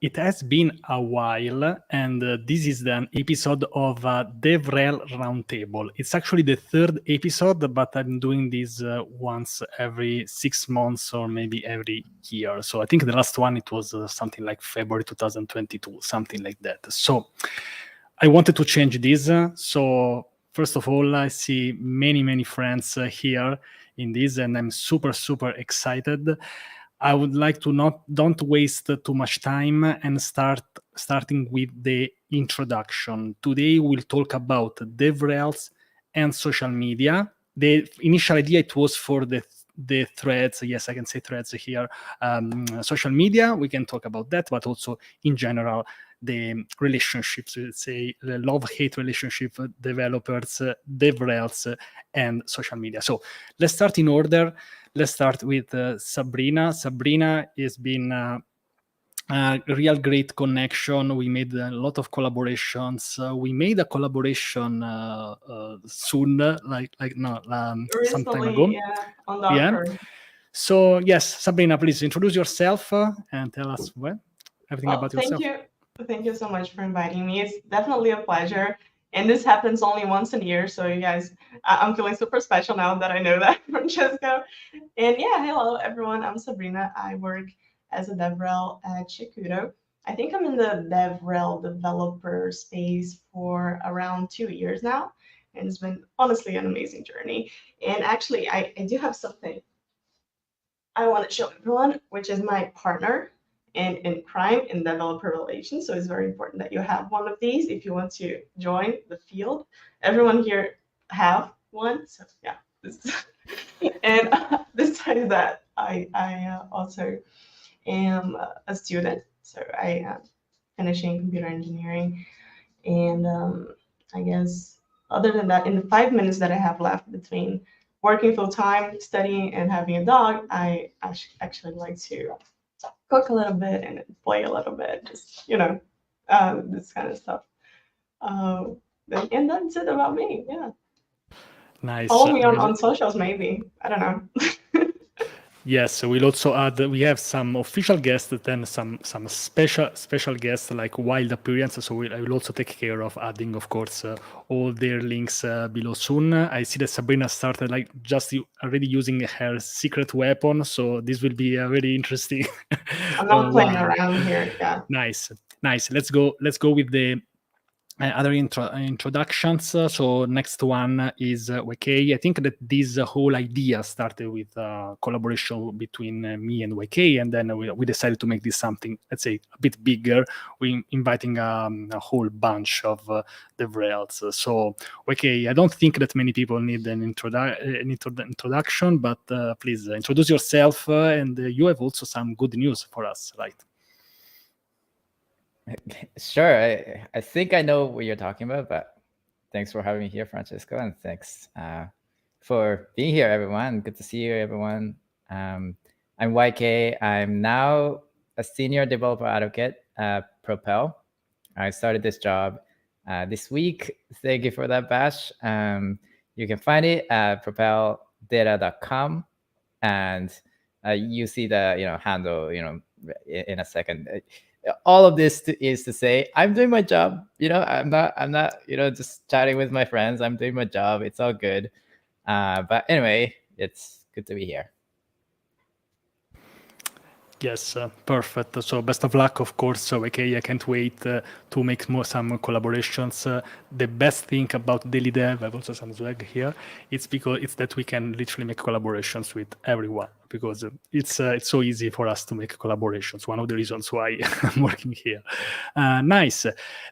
it has been a while, and this is an episode of DevRel Roundtable. It's actually the third episode, but I'm doing this once every 6 months or maybe every year. So I think the last one, it was something like February 2022, something like that. So I wanted to change this. So first of all, I see many friends here in this, and I'm super excited. I would like to don't waste too much time and starting with the introduction. Today we'll talk about DevRels and social media. The initial idea, it was for the threads. Yes, I can say threads here. Social media, we can talk about that, but also in general, the relationships, let's say the love-hate relationship, developers, DevRels, and social media. So let's start in order. Let's start with Sabrina. Sabrina has been a real great connection. We made a lot of collaborations. We made a collaboration soon, some time ago. Yeah, on Dojo. So yes, Sabrina, please introduce yourself and tell us everything about yourself. Thank you so much for inviting me. It's definitely a pleasure. And this happens only once a year. So you guys, I'm feeling super special now that I know that, Francesco. And yeah, hello, everyone. I'm Sabrina. I work as a DevRel at Chicudo. I think I'm in the DevRel developer space for around 2 years now. And it's been honestly an amazing journey. And actually, I do have something I want to show everyone, which is my partner in crime in developer relations. So it's very important that you have one of these if you want to join the field. Everyone here have one. So yeah, and besides that, I also am a student. So I am finishing computer engineering. And I guess other than that, in the 5 minutes that I have left between working full time, studying, and having a dog, I actually like to cook a little bit and play a little bit, just this kind of stuff. And that's it about me. Yeah. Nice. Follow me on socials, maybe. I don't know. Yes, we'll also add, we have some official guests, then some special guests like wild appearance. So I will also take care of adding, of course, all their links below soon. I see that Sabrina started already using her secret weapon. So this will be very interesting. I'm not playing around here. Yeah. Nice. Let's go with the other introductions. So next one is YK. I think that this whole idea started with collaboration between me and YK, and then we decided to make this something, let's say, a bit bigger. We inviting a whole bunch of DevRels. So YK, I don't think that many people need an introduction, but please introduce yourself, and you have also some good news for us, right? Sure. I think I know what you're talking about, but thanks for having me here, Francesco, and thanks for being here, everyone. Good to see you, everyone. I'm YK. I'm now a senior developer advocate at Propel. I started this job this week. Thank you for that, Bash. You can find it at propeldata.com, and you see the handle in a second. All of this is to say I'm doing my job. I'm not just chatting with my friends. I'm doing my job. It's all good. But anyway, it's good to be here. Yes, perfect. So best of luck, of course. So okay, I can't wait to make some collaborations. The best thing about Daily Dev, I have also some swag here. It's that we can literally make collaborations with everyone, because it's so easy for us to make collaborations. One of the reasons why I'm working here. Nice.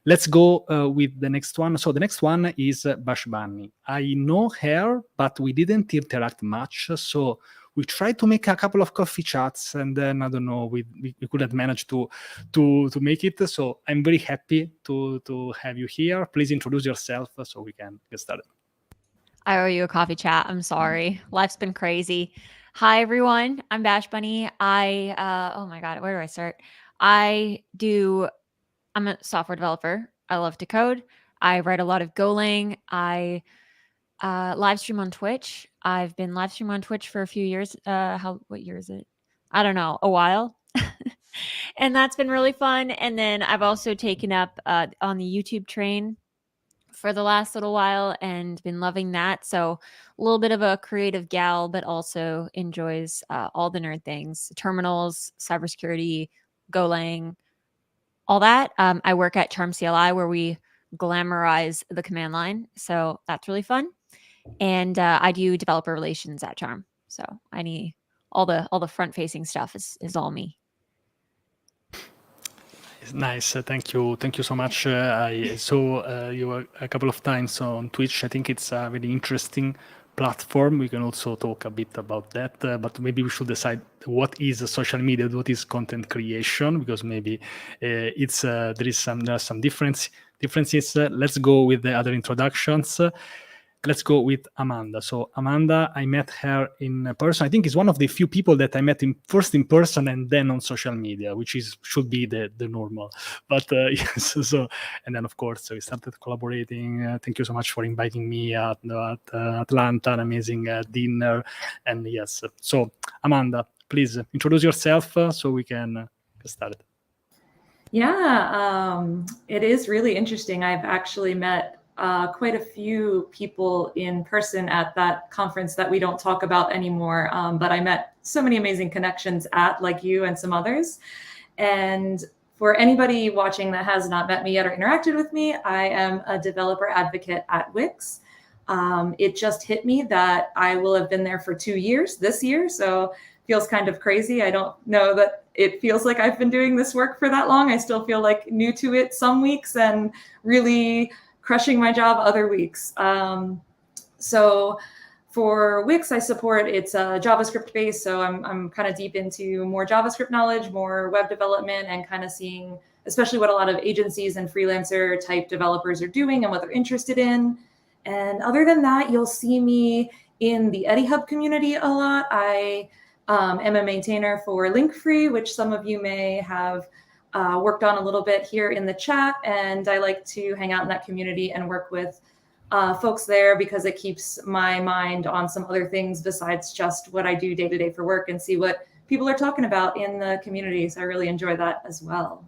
Let's go with the next one. So the next one is SudoBunni. I know her, but we didn't interact much. So we tried to make a couple of coffee chats, and then I don't know, we couldn't manage to make it. So I'm very happy to have you here. Please introduce yourself so we can get started. I owe you a coffee chat. I'm sorry. Life's been crazy. Hi everyone. I'm SudoBunni. Oh my god, where do I start? I'm a software developer. I love to code. I write a lot of Golang. I live stream on Twitch. I've been live streaming on Twitch for a few years. What year is it? I don't know, a while. And that's been really fun. And then I've also taken up on the YouTube train for the last little while and been loving that. So a little bit of a creative gal, but also enjoys all the nerd things, terminals, cybersecurity, Golang, all that. I work at Charm CLI where we glamorize the command line. So that's really fun. And I do developer relations at Charm. So I need all the front facing stuff is all me. Nice. Thank you. Thank you so much. I saw you a couple of times on Twitch. I think it's a very interesting platform. We can also talk a bit about that, but maybe we should decide what is social media, what is content creation, because maybe there are some differences. Let's go with the other introductions. Let's go with Amanda. So Amanda, I met her in person. I think is one of the few people that I met first in person and then on social media, which should be the normal. But yes, so and then of course we started collaborating. Thank you so much for inviting me at Atlanta, an amazing dinner. And yes, so Amanda, please introduce yourself so we can get started. Yeah, it is really interesting. I've actually met quite a few people in person at that conference that we don't talk about anymore. But I met so many amazing connections like you and some others. And for anybody watching that has not met me yet or interacted with me, I am a developer advocate at Wix. It just hit me that I will have been there for 2 years this year. So feels kind of crazy. I don't know that it feels like I've been doing this work for that long. I still feel like new to it some weeks and really crushing my job other weeks. So for Wix, I support, it's JavaScript based. So I'm kind of deep into more JavaScript knowledge, more web development, and kind of seeing, especially what a lot of agencies and freelancer type developers are doing and what they're interested in. And other than that, you'll see me in the EddieHub community a lot. I am a maintainer for Linkfree, which some of you may have worked on a little bit here in the chat, and I like to hang out in that community and work with folks there because it keeps my mind on some other things besides just what I do day to day for work and see what people are talking about in the community. So I really enjoy that as well.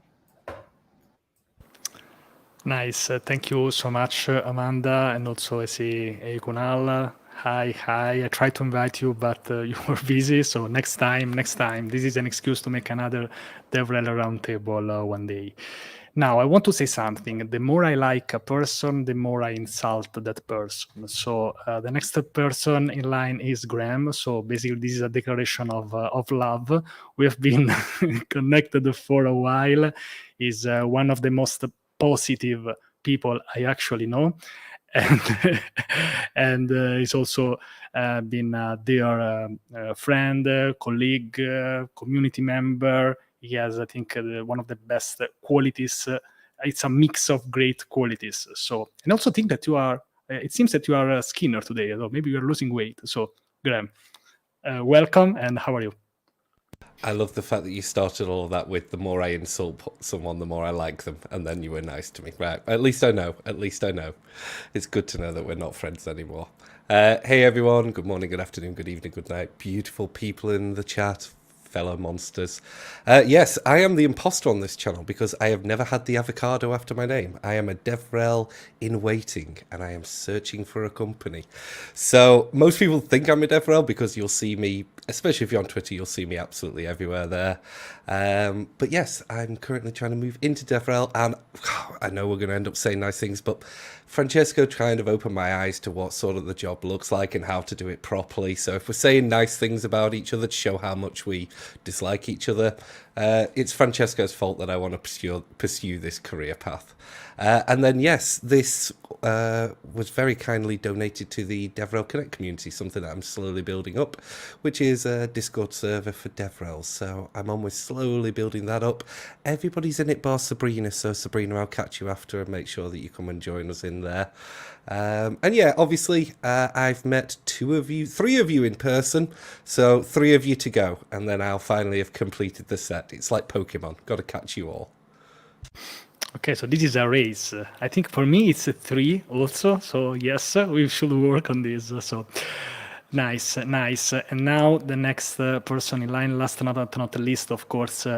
Nice. Thank you so much, Amanda. And also I see Kunal. Hi. I tried to invite you, but you were busy. So next time. This is an excuse to make another DevRel Roundtable one day. Now, I want to say something. The more I like a person, the more I insult that person. So the next person in line is Graham. So basically, this is a declaration of love. We have been connected for a while. He's one of the most positive people I actually know. And he's also been a dear friend, colleague, community member. He has, I think, one of the best qualities. It's a mix of great qualities. So, and I also think that you are. It seems that you are a skinner today, although maybe you are losing weight. So, Graham, welcome, and how are you? I love the fact that you started all of that with the more I insult someone, the more I like them, and then you were nice to me. Right, at least I know. It's good to know that we're not friends anymore. Hey everyone, good morning, good afternoon, good evening, good night. Beautiful people in the chat, fellow monsters. Yes, I am the imposter on this channel because I have never had the avocado after my name. I am a DevRel in waiting, and I am searching for a company. So most people think I'm a DevRel because you'll see me, especially if you're on Twitter, you'll see me absolutely everywhere there. But yes, I'm currently trying to move into DevRel, and I know we're going to end up saying nice things, but Francesco kind of opened my eyes to what sort of the job looks like and how to do it properly. So if we're saying nice things about each other to show how much we dislike each other, it's Francesco's fault that I want to pursue this career path. And then, yes, this was very kindly donated to the DevRel Connect community, something that I'm slowly building up, which is a Discord server for DevRels. So I'm on with slowly building that up. Everybody's in it bar Sabrina. So Sabrina, I'll catch you after and make sure that you come and join us in there. And yeah, obviously, I've met three of you in person. So 3 of you to go. And then I'll finally have completed the set. It's like Pokemon. Got to catch you all. Okay, so this is a race. I think for me it's a 3 also. So yes, we should work on this. So Nice. And now the next person in line, last not least, of course,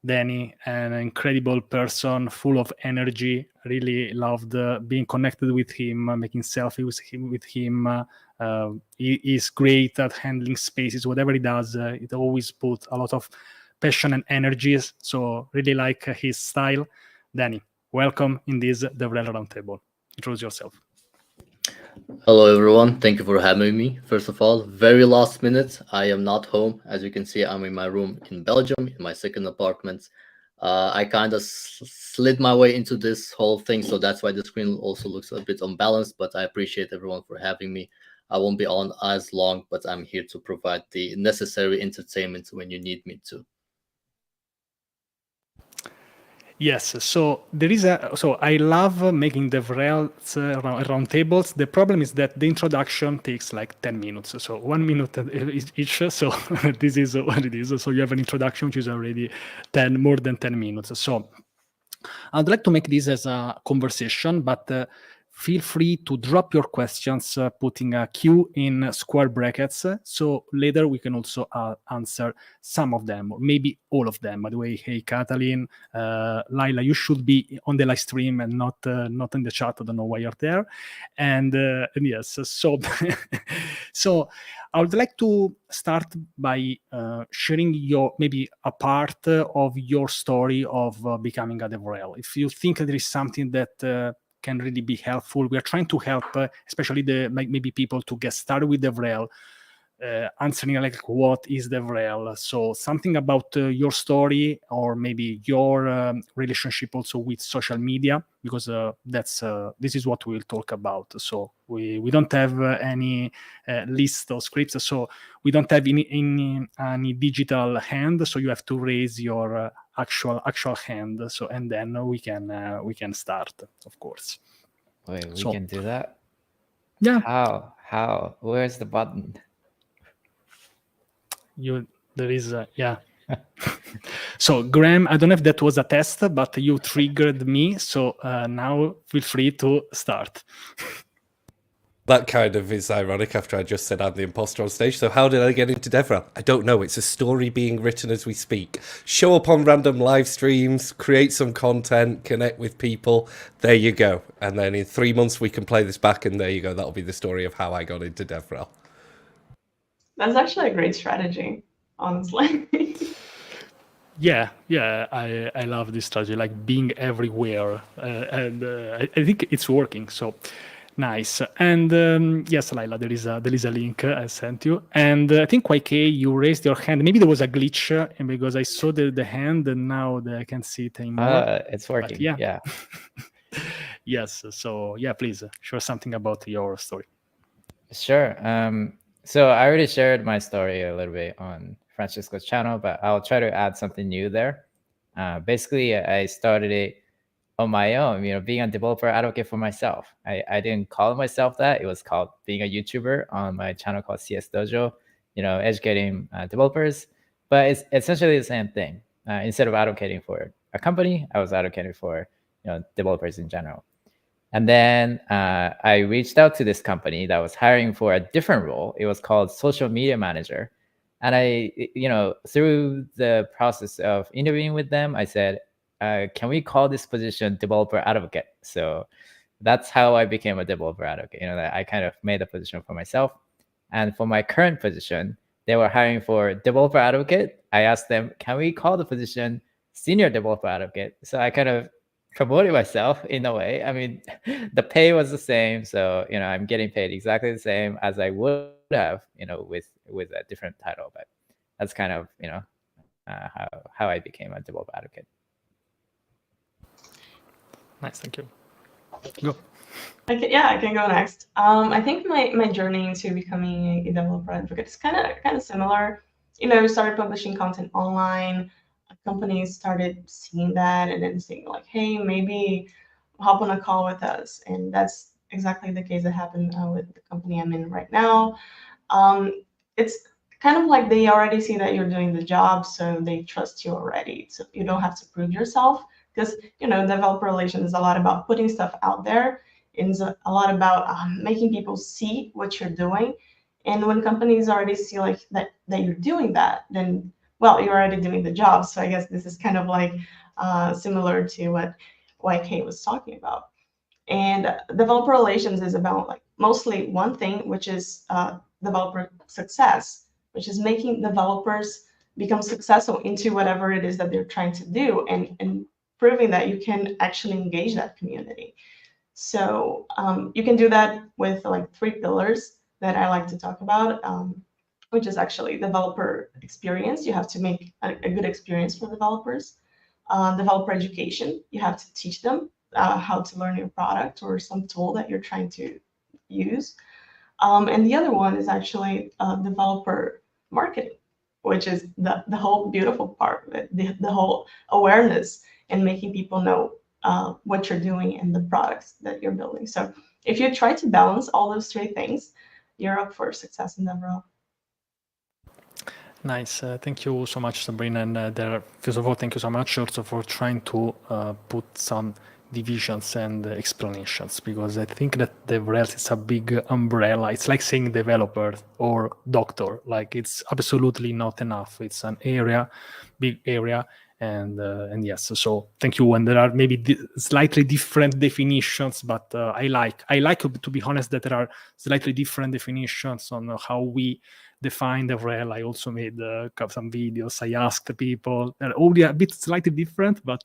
Danny, an incredible person, full of energy. Really loved being connected with him, making selfies with him. He is great at handling spaces. Whatever he does, it always puts a lot of passion and energies. So really like his style. Danny, welcome in this DevRel Roundtable. Introduce yourself. Hello everyone, thank you for having me. First of all, very last minute, I am not home. As you can see, I'm in my room in Belgium, in my second apartment. I kind of slid my way into this whole thing, so that's why the screen also looks a bit unbalanced, but I appreciate everyone for having me. I won't be on as long, but I'm here to provide the necessary entertainment when you need me to. Yes, so there is so I love making DevRels roundtables. The problem is that the introduction takes like 10 minutes, so 1 minute each. So this is what it is. So you have an introduction which is already more than 10 minutes. So I'd like to make this as a conversation, but feel free to drop your questions, putting a Q in square brackets. So later we can also answer some of them, or maybe all of them. By the way, hey, Katalin, Laila, you should be on the live stream and not in the chat. I don't know why you're there. And yes, so so I would like to start by sharing maybe a part of your story of becoming a DevRel. If you think there is something that can really be helpful, we are trying to help, especially maybe people to get started with DevRel, answering like what is DevRel. So something about your story, or maybe your relationship also with social media, because this is what we'll talk about. So we don't have any list of scripts, so we don't have any digital hand. So you have to raise your actual hand. So and then we can start, of course. Wait, we can do that? Yeah. How? Where's the button? There is yeah. So Graham, I don't know if that was a test, but you triggered me. So now feel free to start. That kind of is ironic after I just said I'm the imposter on stage. So how did I get into DevRel? I don't know. It's a story being written as we speak. Show up on random live streams, create some content, connect with people. There you go. And then in 3 months we can play this back, and there you go. That'll be the story of how I got into DevRel. That's actually a great strategy, honestly. Yeah, I love this strategy, like being everywhere, and I think it's working. So nice. And yes, Laila, there is a link I sent you, and I think YK, you raised your hand. Maybe there was a glitch, because I saw the hand, and now I can see it anymore. It's working. But yeah. Yes. So yeah, please share something about your story. Sure. So I already shared my story a little bit on Francesco's channel, but I'll try to add something new there. Basically, I started it on my own, being a developer advocate for myself. I didn't call myself that. It was called being a YouTuber on my channel called CS Dojo, educating developers. But it's essentially the same thing. Instead of advocating for a company, I was advocating for developers in general. And then I reached out to this company that was hiring for a different role. It was called social media manager. And I, through the process of interviewing with them, I said, can we call this position developer advocate? So that's how I became a developer advocate. I kind of made a position for myself. And for my current position, they were hiring for developer advocate. I asked them, can we call the position senior developer advocate? So I kind of promoted myself in a way. I mean, the pay was the same. So, I'm getting paid exactly the same as I would have, with a different title. But that's kind of, how I became a developer advocate. Nice, thank you. Go. I can go next. I think my journey into becoming a developer advocate is kind of similar. Started publishing content online. Companies started seeing that and then saying like, hey, maybe hop on a call with us. And that's exactly the case that happened with the company I'm in right now. It's kind of like they already see that you're doing the job, so they trust you already. So you don't have to prove yourself, because developer relations is a lot about putting stuff out there. It's a lot about making people see what you're doing. And when companies already see like that you're doing that, then well, you're already doing the job. So I guess this is kind of like similar to what YK was talking about. And developer relations is about like mostly one thing, which is developer success, which is making developers become successful into whatever it is that they're trying to do, and proving that you can actually engage that community. So you can do that with like 3 pillars that I like to talk about, which is actually developer experience. You have to make a good experience for developers. Developer education, you have to teach them how to learn your product or some tool that you're trying to use. And the other one is actually developer marketing, which is the whole beautiful part of it, the whole awareness and making people know what you're doing and the products that you're building. So if you try to balance all those 3 things, you're up for success in DevRel. Nice. Thank you so much, Sabrina. And first of all, thank you so much also for trying to put some divisions and explanations, because I think that DevRels is a big umbrella. It's like saying developer or doctor. Like, it's absolutely not enough. It's an area, big area. And yes, so thank you. And there are maybe slightly different definitions, but I like, to be honest, that there are slightly different definitions on how we define DevRel. I also made some videos. I asked people. They're all a bit slightly different, but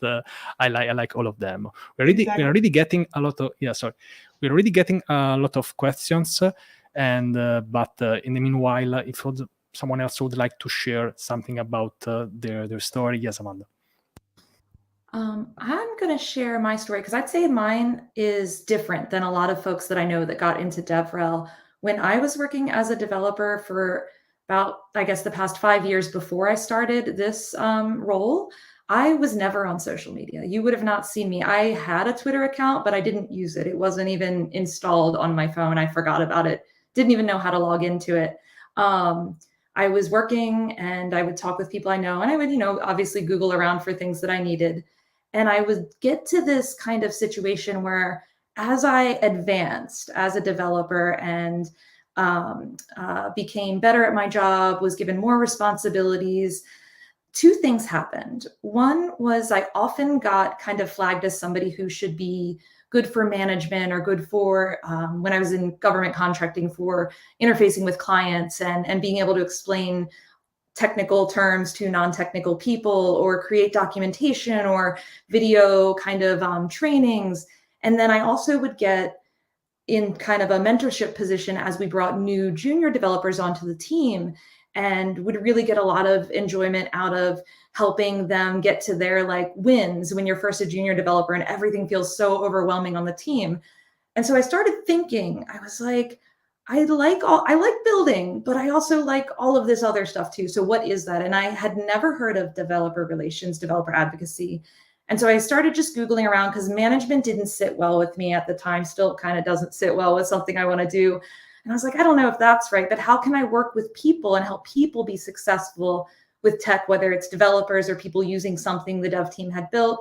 I like all of them. We're already getting a lot of We're already getting a lot of questions, and but in the meanwhile, if someone else would like to share something about their story. Yes, Amanda. I'm going to share my story because I'd say mine is different than a lot of folks that I know that got into DevRel. When I was working as a developer for about, I guess, the past 5 years before I started this role, I was never on social media. You would have not seen me. I had a Twitter account, but I didn't use it. It wasn't even installed on my phone. I forgot about it. Didn't even know how to log into it. I was working and I would talk with people I know, and I would, obviously Google around for things that I needed. And I would get to this kind of situation where as I advanced as a developer and became better at my job, was given more responsibilities, 2 things happened. One was I often got kind of flagged as somebody who should be good for management or good for, when I was in government contracting, for interfacing with clients and being able to explain technical terms to non-technical people, or create documentation or video kind of trainings. And then I also would get in kind of a mentorship position as we brought new junior developers onto the team, and would really get a lot of enjoyment out of helping them get to their like wins when you're first a junior developer and everything feels so overwhelming on the team. And so I started thinking, I was like, I like building, but I also like all of this other stuff too. So what is that? And I had never heard of developer relations, developer advocacy. And so I started just Googling around because management didn't sit well with me at the time, still kind of doesn't sit well with something I want to do. And I was like, I don't know if that's right, but how can I work with people and help people be successful with tech, whether it's developers or people using something the dev team had built,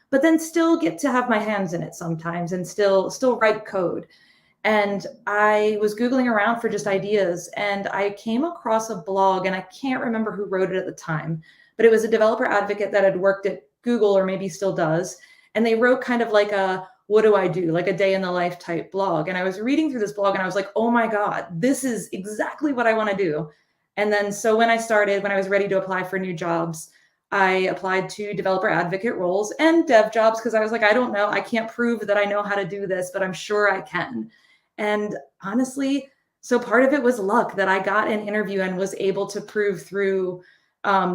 but then still get to have my hands in it sometimes and still write code. And I was Googling around for just ideas, and I came across a blog, and I can't remember who wrote it at the time, but it was a developer advocate that had worked at Google, or maybe still does. And they wrote kind of like a, what do I do? Like a day in the life type blog. And I was reading through this blog and I was like, oh my God, this is exactly what I want to do. And then, so when I was ready to apply for new jobs, I applied to developer advocate roles and dev jobs because I was like, I don't know, I can't prove that I know how to do this, but I'm sure I can. And honestly, so part of it was luck that I got an interview and was able to prove through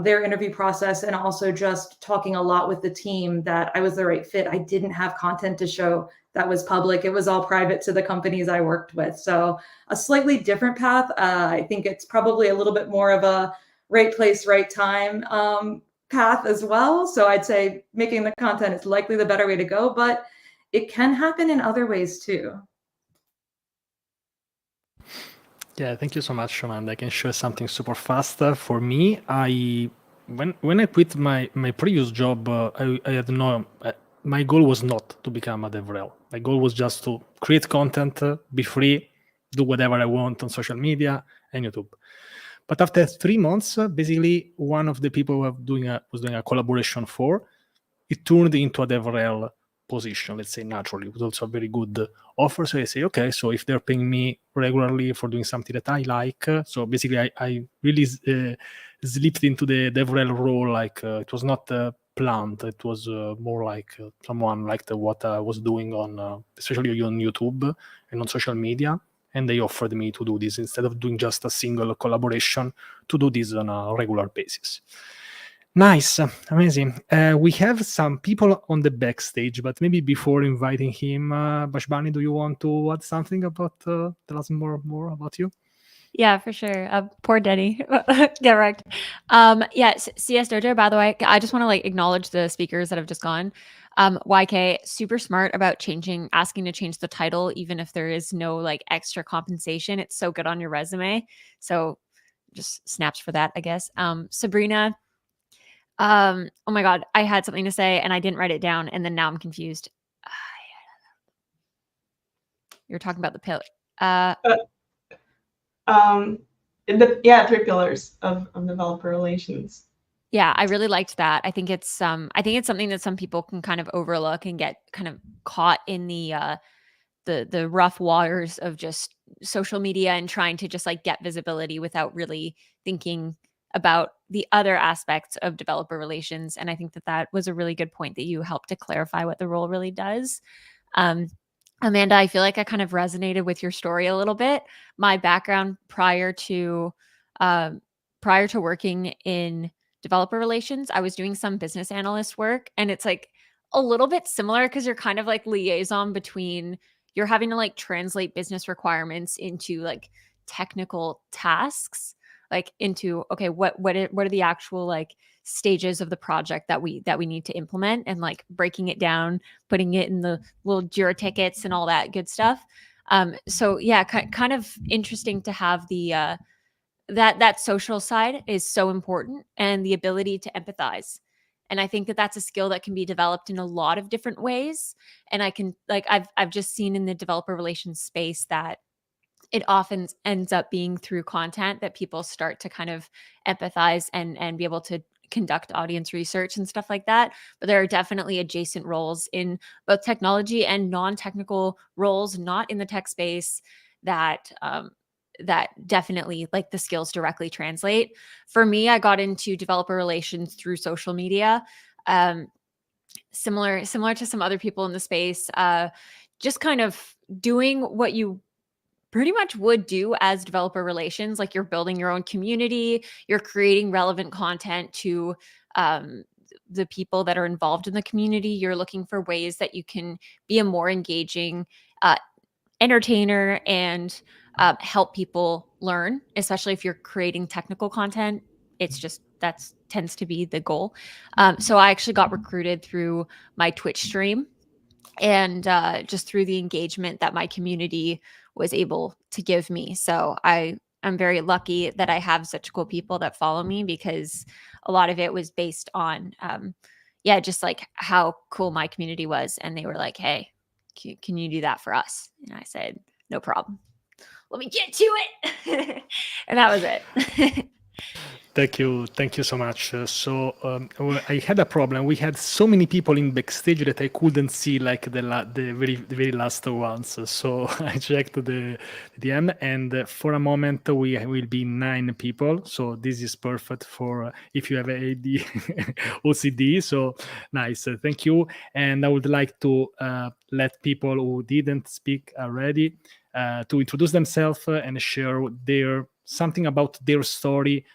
their interview process, and also just talking a lot with the team, that I was the right fit. I didn't have content to show that was public. It was all private to the companies I worked with. So a slightly different path. I think it's probably a little bit more of a right place, right time path as well. So I'd say making the content is likely the better way to go, but it can happen in other ways too. Yeah, thank you so much, Amanda. I can share something super fast. For me, when I quit my previous job, I had my goal was not to become a DevRel. My goal was just to create content, be free, do whatever I want on social media, and YouTube. But after 3 months, basically, one of the people who was doing a collaboration for, it turned into a DevRel position, let's say naturally. It was also a very good offer. So I say, okay, so if they're paying me regularly for doing something that I like, so basically I really slipped into the DevRel role. Like it was not planned. It was more like someone liked what I was doing on, especially on YouTube and on social media. And they offered me to do this instead of doing just a single collaboration, to do this on a regular basis. Nice, amazing. We have some people on the backstage, but maybe before inviting him, Bashbani, do you want to add something about, tell us more about you? Yeah, for sure. Poor Denny. Get wrecked. Yeah, CS Dojo, by the way, I just want to like acknowledge the speakers that have just gone. YK, super smart about asking to change the title, even if there is no like extra compensation. It's so good on your resume. So just snaps for that, I guess. Sabrina, oh my God, I had something to say and I didn't write it down. And then now I'm confused. You're talking about the pillar. Three pillars of developer relations. Yeah, I really liked that. I think it's something that some people can kind of overlook and get kind of caught in the rough waters of just social media and trying to just like get visibility without really thinking about the other aspects of developer relations. And I think that was a really good point that you helped to clarify what the role really does. Amanda, I feel like I kind of resonated with your story a little bit. My background prior to working in developer relations, I was doing some business analyst work, and it's like a little bit similar because you're kind of like liaison between, you're having to like translate business requirements into like technical tasks, like into, okay, what are the actual like stages of the project that we need to implement, and like breaking it down, putting it in the little Jira tickets and all that good stuff. So yeah, kind of interesting to have the that social side is so important, and the ability to empathize. And I think that that's a skill that can be developed in a lot of different ways. And I can like, I've just seen in the developer relations space that it often ends up being through content that people start to kind of empathize and be able to conduct audience research and stuff like that. But there are definitely adjacent roles in both technology and non-technical roles, not in the tech space, that definitely like the skills directly translate. For me, I got into developer relations through social media. Similar to some other people in the space, just kind of doing what you pretty much would do as developer relations. Like you're building your own community, you're creating relevant content to the people that are involved in the community. You're looking for ways that you can be a more engaging entertainer and help people learn, especially if you're creating technical content. It's just, that tends to be the goal. So I actually got recruited through my Twitch stream, and just through the engagement that my community was able to give me. So I'm very lucky that I have such cool people that follow me, because a lot of it was based on, just like how cool my community was. And they were like, hey, can you do that for us? And I said, no problem. Let me get to it. And that was it. Thank you so much. I had a problem. We had so many people in backstage that I couldn't see like the very last ones. So I checked the DM, and for a moment we will be 9 people. So this is perfect for if you have AD OCD. So nice, thank you. And I would like to let people who didn't speak already to introduce themselves and share something about their story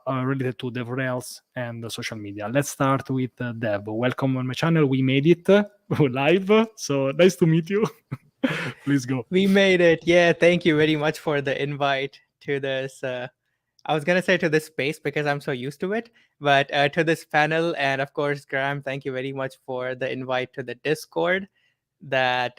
related to DevRels and social media. Let's start with Dev. Welcome on my channel. We made it live, so nice to meet you. Please go. We made it. Yeah, thank you very much for the invite to this. I was going to say to this space because I'm so used to it, but to this panel. And of course, Graham, thank you very much for the invite to the Discord that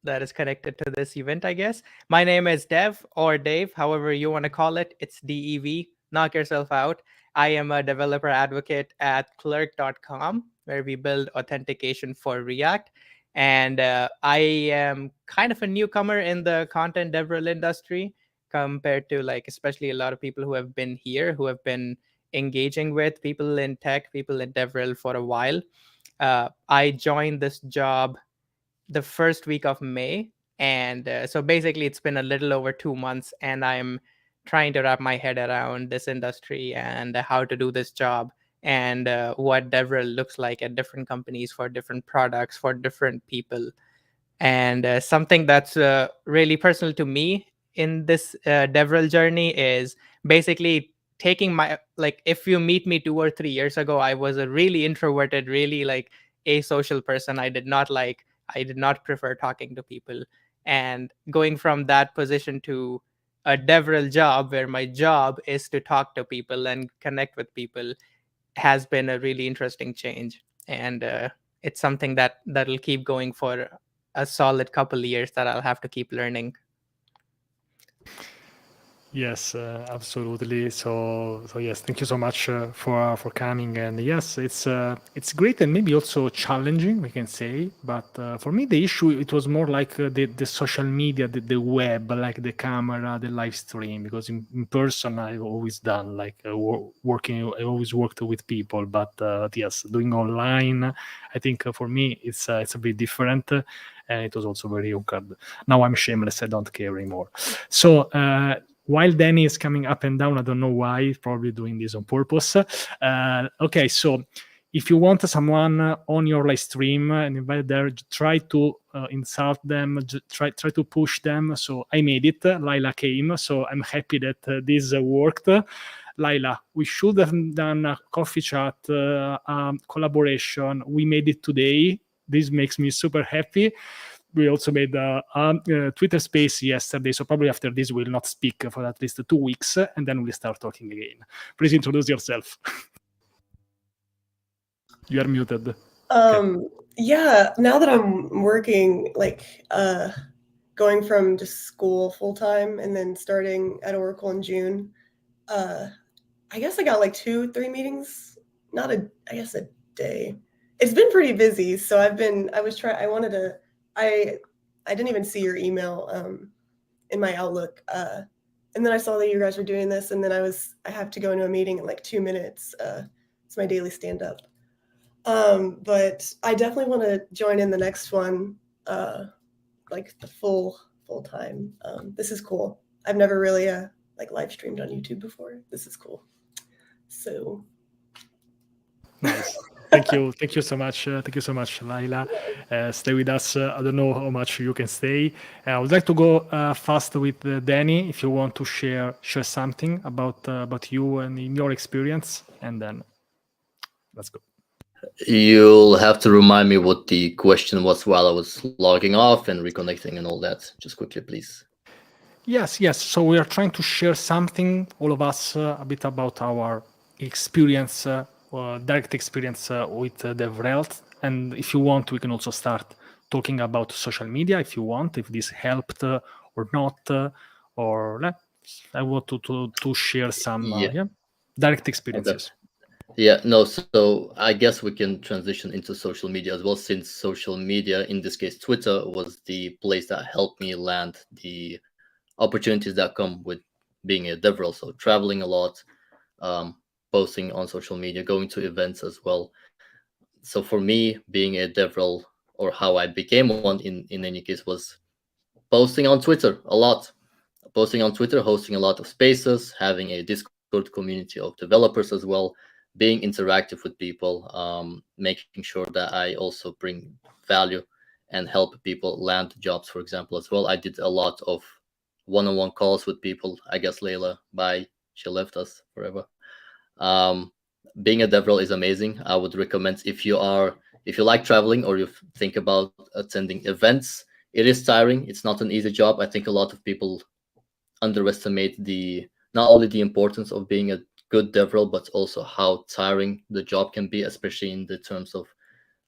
is connected to this event, I guess. My name is Dev, or Dave, however you want to call it. It's DEV. Knock yourself out. I am a developer advocate at clerk.com, where we build authentication for React. And I am kind of a newcomer in the content DevRel industry, compared to like especially a lot of people who have been here, who have been engaging with people in tech, people in DevRel for a while. I joined this job the first week of May, and so basically it's been a little over 2 months, and I'm trying to wrap my head around this industry and how to do this job, and what DevRel looks like at different companies for different products for different people. And something that's really personal to me in this DevRel journey is basically taking my, like, if you meet me 2 or 3 years ago, I was a really introverted, really like asocial person. I did not prefer talking to people. And going from that position to a DevRel job where my job is to talk to people and connect with people has been a really interesting change. And it's something that'll keep going for a solid couple of years, that I'll have to keep learning. Yes, absolutely. So yes, thank you so much for coming. And yes, it's great and maybe also challenging, we can say. But for me, the issue, it was more like the social media, the web, like the camera, the live stream. Because in person, I've always done like working. I always worked with people. But yes, doing online, I think for me it's a bit different. And it was also very awkward. Now I'm shameless. I don't care anymore. So. While Danny is coming up and down, I don't know why, he's probably doing this on purpose. Okay, so if you want someone on your live stream and invite there, try to insult them, try to push them. So I made it. Laila came, so I'm happy that this worked. Laila, we should have done a coffee chat collaboration. We made it today. This makes me super happy. We also made a Twitter space yesterday, so probably after this we'll not speak for at least 2 weeks, and then we'll start talking again. Please introduce yourself. You are muted. Okay. Yeah, now that I'm working, like going from just school full-time and then starting at Oracle in June, I guess I got like 2-3 meetings, I guess a day. It's been pretty busy, so I didn't even see your email in my Outlook. And then I saw that you guys were doing this, and then I have to go into a meeting in like 2 minutes. It's my daily stand-up. But I definitely want to join in the next one, like the full-time. This is cool. I've never really like live streamed on YouTube before. This is cool. So nice. Thank you so much. Thank you so much, Laila. Stay with us. I don't know how much you can stay. I would like to go fast with Danny. If you want to share something about you and in your experience, and then let's go. You'll have to remind me what the question was while I was logging off and reconnecting and all that. Just quickly, please. Yes. So we are trying to share something, all of us, a bit about our experience. Direct experience with DevRels, and if you want, we can also start talking about social media if you want, if this helped or not, or I want to share some direct experiences. Yeah, no, so I guess we can transition into social media as well, since social media, in this case Twitter, was the place that helped me land the opportunities that come with being a DevRel. So traveling a lot, posting on social media, going to events as well. So for me, being a DevRel, or how I became one in any case, was posting on Twitter a lot. Posting on Twitter, hosting a lot of spaces, having a Discord community of developers as well, being interactive with people, making sure that I also bring value and help people land jobs, for example, as well. I did a lot of one-on-one calls with people. I guess Layla, bye, she left us forever. Being a DevRel is amazing. I would recommend, if you like traveling or you think about attending events, it is tiring. It's not an easy job. I think a lot of people underestimate not only the importance of being a good DevRel, but also how tiring the job can be, especially in the terms of,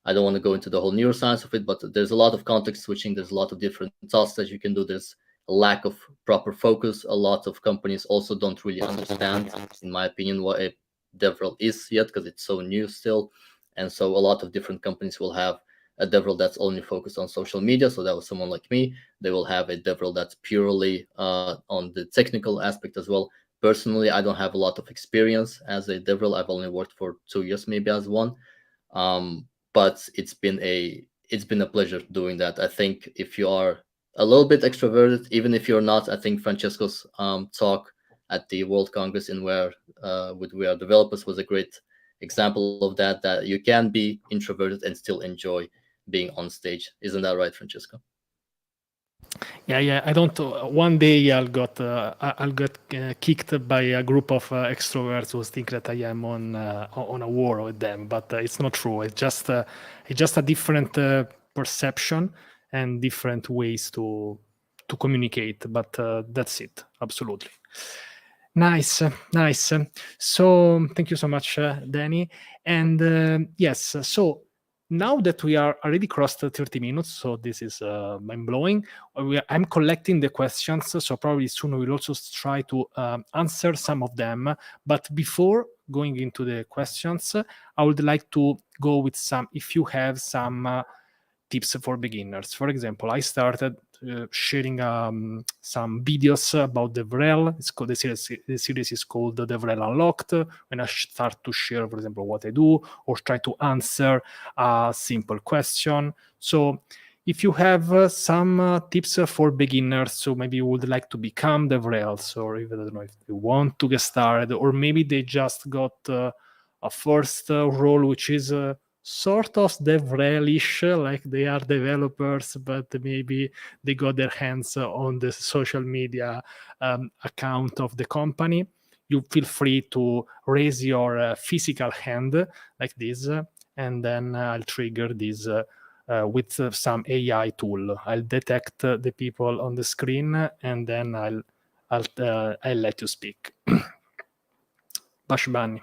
I don't want to go into the whole neuroscience of it, but there's a lot of context switching. There's a lot of different tasks that you can do. There's a lack of proper focus. A lot of companies also don't really understand, in my opinion, what a DevRel is yet, because it's so new still. And so a lot of different companies will have a DevRel that's only focused on social media. So that was someone like me. They will have a DevRel that's purely on the technical aspect as well. Personally, I don't have a lot of experience as a DevRel. I've only worked for 2 years, maybe as one. But it's been a pleasure doing that. I think if you are a little bit extroverted, even if you're not, I think Francesco's talk at the World Congress in where with We Are Developers was a great example of that. That you can be introverted and still enjoy being on stage. Isn't that right, Francesco? Yeah. I don't. One day I'll get kicked by a group of extroverts who think that I am on a war with them, but it's not true. It's just a different perception and different ways to communicate. But that's it. Absolutely. Nice. So thank you so much, Danny. And yes, so now that we are already crossed 30 minutes, so this is mind-blowing, I'm collecting the questions, so probably soon we'll also try to answer some of them. But before going into the questions, I would like to go with if you have some tips for beginners. For example, I started sharing some videos about DevRel. It's called the series is called DevRel Unlocked. When I start to share, for example, what I do or try to answer a simple question. So if you have some tips for beginners, so maybe you would like to become DevRels, or even I don't know if they want to get started, or maybe they just got a first role which is sort of DevRel-ish, like they are developers, but maybe they got their hands on the social media account of the company. You feel free to raise your physical hand like this, and then I'll trigger this with some AI tool. I'll detect the people on the screen, and then I'll let you speak. Bashbani.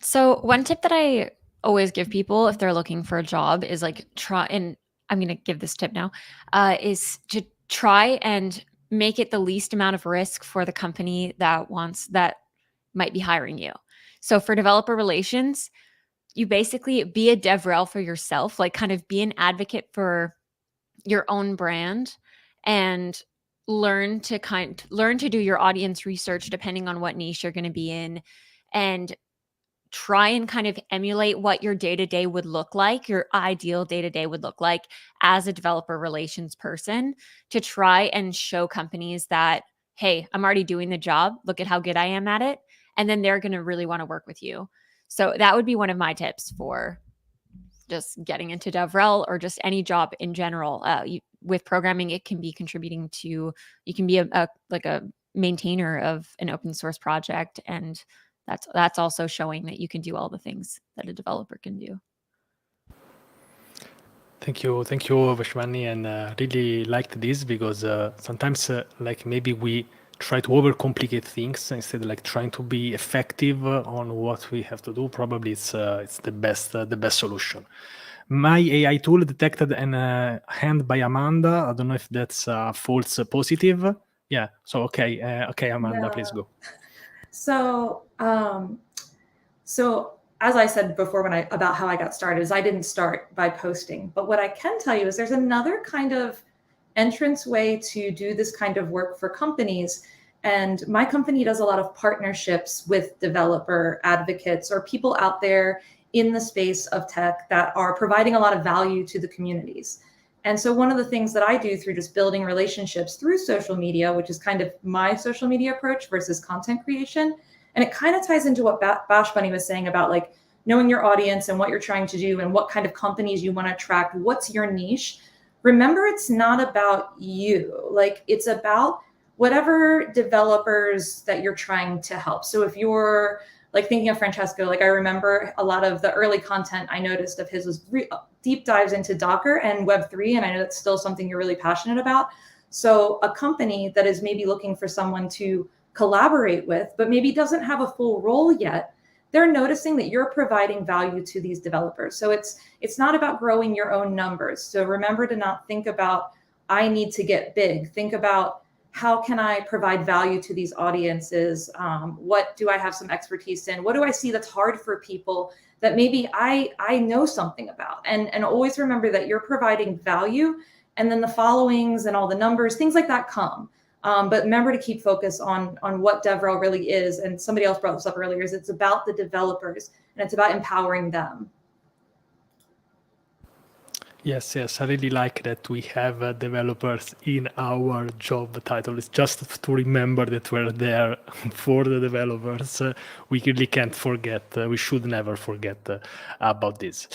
So one tip that I always give people if they're looking for a job is like and I'm going to give this tip now, is to try and make it the least amount of risk for the company that might be hiring you. So for developer relations, you basically be a DevRel for yourself, like kind of be an advocate for your own brand and learn to do your audience research depending on what niche you're going to be in, and try and kind of emulate what your day-to-day would look like, your ideal day-to-day would look like as a developer relations person, to try and show companies that, hey, I'm already doing the job. Look at how good I am at it. And then they're going to really want to work with you. So that would be one of my tips for just getting into DevRel or just any job in general. With programming, it can be contributing to, you can be a maintainer of an open source project, and that's also showing that you can do all the things that a developer can do. Thank you, Vashwani, and really liked this because sometimes like maybe we try to overcomplicate things instead of like trying to be effective on what we have to do. Probably it's the best solution. My AI tool detected a hand by Amanda. I don't know if that's false positive. Yeah. So okay, Amanda, please go. So as I said before about how I got started, is I didn't start by posting. But what I can tell you is there's another kind of entrance way to do this kind of work for companies. And my company does a lot of partnerships with developer advocates or people out there in the space of tech that are providing a lot of value to the communities. And so one of the things that I do through just building relationships through social media, which is kind of my social media approach versus content creation, and it kind of ties into what Bashbani was saying about like knowing your audience and what you're trying to do and what kind of companies you want to attract, what's your niche. Remember, it's not about you. Like, it's about whatever developers that you're trying to help. So if you're like thinking of Francesco, like I remember a lot of the early content I noticed of his was deep dives into Docker and Web3. And I know that's still something you're really passionate about. So a company that is maybe looking for someone to collaborate with, but maybe doesn't have a full role yet, they're noticing that you're providing value to these developers. So it's not about growing your own numbers. So remember to not think about, I need to get big. Think about, how can I provide value to these audiences? What do I have some expertise in? What do I see that's hard for people that maybe I know something about. And always remember that you're providing value, and then the followings and all the numbers, things like that come. But remember to keep focus on what DevRel really is. And somebody else brought this up earlier, is it's about the developers and it's about empowering them. Yes, I really like that we have developers in our job title. It's just to remember that we're there for the developers. We really can't forget, we should never forget about this.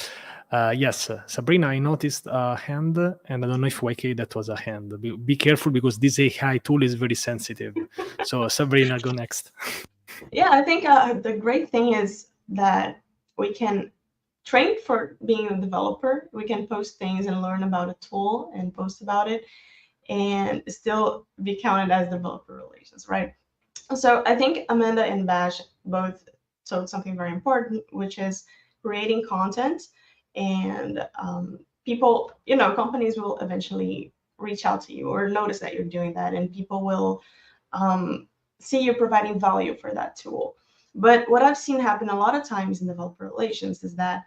Yes, Sabrina, I noticed a hand, and I don't know if YK that was a hand. Be careful, because this AI tool is very sensitive. So Sabrina, go next. Yeah, I think the great thing is that we can train for being a developer. We can post things and learn about a tool and post about it and still be counted as developer relations, right? So I think Amanda and Bash both told something very important, which is creating content. And people, companies will eventually reach out to you or notice that you're doing that, and people will see you providing value for that tool. But what I've seen happen a lot of times in developer relations is that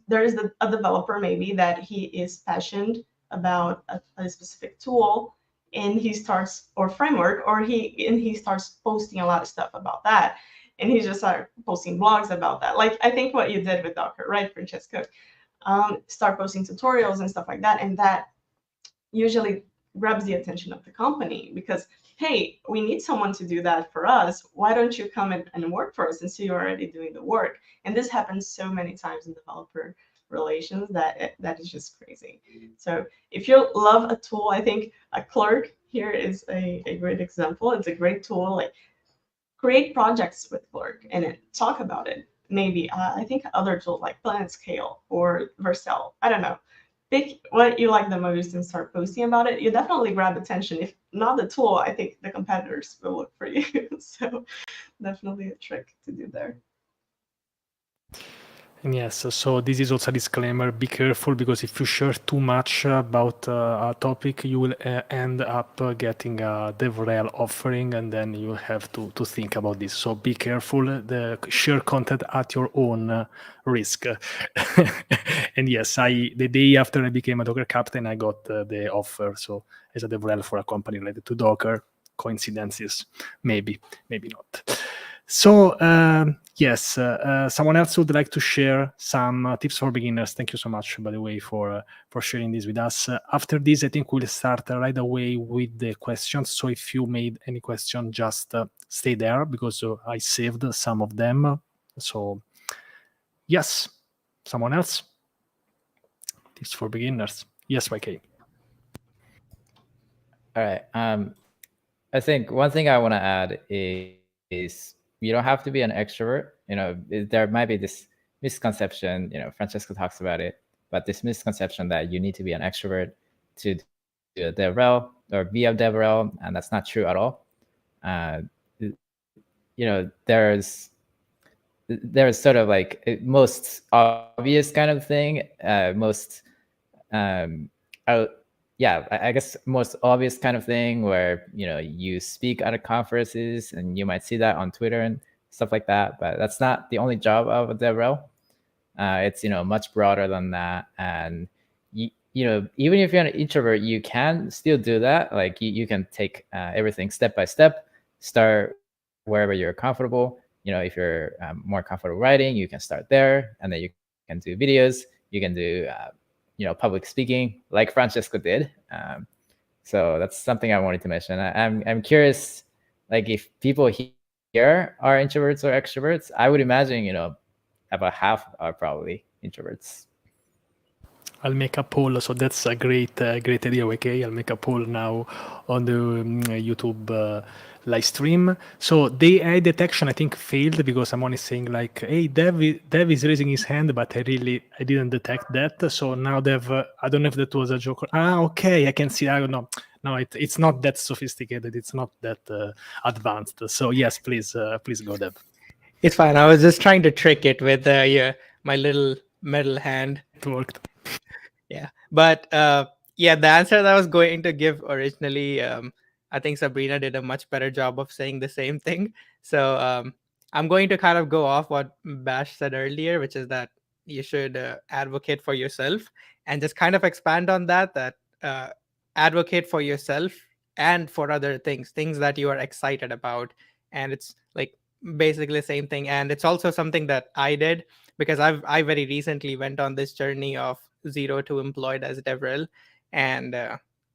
there is a developer maybe that he is passionate about a specific tool, and he starts, or framework, or he starts posting a lot of stuff about that, and he just started posting blogs about that. Like I think what you did with Docker, right, Francesco? Start posting tutorials and stuff like that, and that usually grabs the attention of the company, because hey, we need someone to do that for us. Why don't you come and work for us, since you're already doing the work? And this happens so many times in developer relations that is just crazy. So if you love a tool, I think a Clerk here is a great example. It's a great tool. Like, create projects with Clerk and talk about it. Maybe I think other tools like PlanetScale or Vercel, I don't know. Pick what you like the most and start posting about it. You definitely grab attention. If not the tool, I think the competitors will look for you. So definitely a trick to do there. And yes, so this is also a disclaimer. Be careful, because if you share too much about a topic, you will end up getting a DevRel offering, and then you have to think about this. So be careful. Share content at your own risk. And yes, the day after I became a Docker captain, I got the offer. So as a DevRel for a company related to Docker. Coincidences? Maybe not. So yes, someone else would like to share some tips for beginners. Thank you so much, by the way, for sharing this with us. After this, I think we'll start right away with the questions. So if you made any question, just stay there, because I saved some of them. So yes, someone else? Tips for beginners. Yes, YK. All right. I think one thing I want to add is you don't have to be an extrovert. There might be this misconception, Francesco talks about it, but this misconception that you need to be an extrovert to do a DevRel or be a DevRel, and that's not true at all. There's sort of like most obvious kind of thing, I guess most obvious kind of thing where, you speak at conferences and you might see that on Twitter and stuff like that, but that's not the only job of a DevRel. It's, much broader than that. And, even if you're an introvert, you can still do that. Like you can take everything step by step, start wherever you're comfortable. If you're more comfortable writing, you can start there, and then you can do videos, you can do public speaking like Francesco did. So that's something I wanted to mention. I'm curious, like if people here are introverts or extroverts. I would imagine, about half are probably introverts. I'll make a poll. So that's a great idea. Okay, I'll make a poll now on the YouTube live stream. So the AI detection, I think, failed because someone is saying like, "Hey, Dev is raising his hand," but I didn't detect that. So now Dev, I don't know if that was a joke. Okay, I can see. I don't know. No, it's not that sophisticated. It's not that advanced. So yes, please go, Dev. It's fine. I was just trying to trick it with my little metal hand. It worked. Yeah, but the answer that I was going to give originally, I think Sabrina did a much better job of saying the same thing. So I'm going to kind of go off what Bash said earlier, which is that you should advocate for yourself, and just kind of expand on that, advocate for yourself and for other things that you are excited about. And it's like basically the same thing. And it's also something that I did, because I very recently went on this journey of 0 to employed as DevRel. And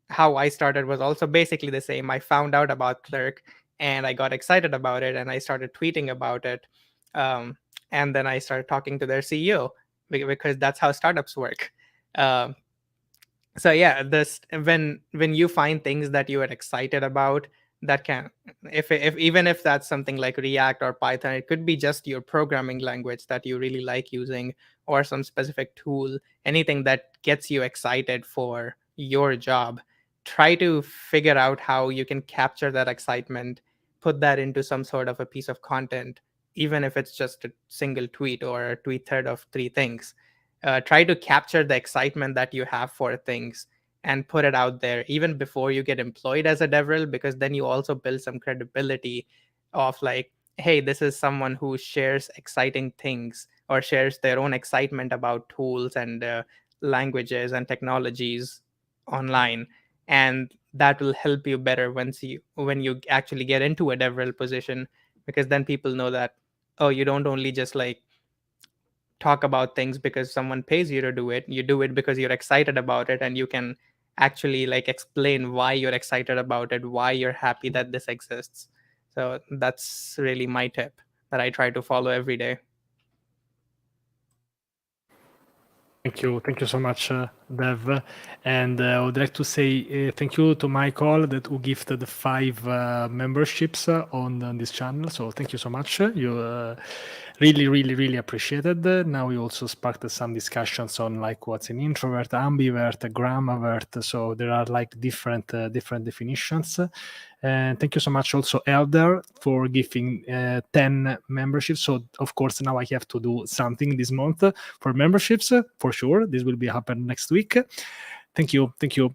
how I started was also basically the same. I found out about Clerk and I got excited about it, and I started tweeting about it. And then I started talking to their CEO, because that's how startups work. So yeah, this when you find things that you are excited about, that can, if even if that's something like React or Python, it could be just your programming language that you really like using, or some specific tool, anything that gets you excited for your job. Try to figure out how you can capture that excitement, put that into some sort of a piece of content, even if it's just a single tweet or a tweet thread of 3 things. Try to capture the excitement that you have for things and put it out there even before you get employed as a DevRel, because then you also build some credibility of like, hey, this is someone who shares exciting things or shares their own excitement about tools and languages and technologies online. And that will help you better when you actually get into a DevRel position, because then people know that, oh, you don't only just like talk about things because someone pays you to do it. You do it because you're excited about it, and you can actually like explain why you're excited about it, why you're happy that this exists. So that's really my tip that I try to follow every day. Thank you so much, Dev. And I would like to say thank you to Michael that who gifted 5 memberships on this channel. So thank you so much. You really appreciated. Now we also sparked some discussions on like what's an introvert, ambivert, gramavert. So there are like different definitions. And thank you so much also, Elder, for giving 10 memberships. So of course now I have to do something this month for memberships, for sure. This will be happen next week. Thank you.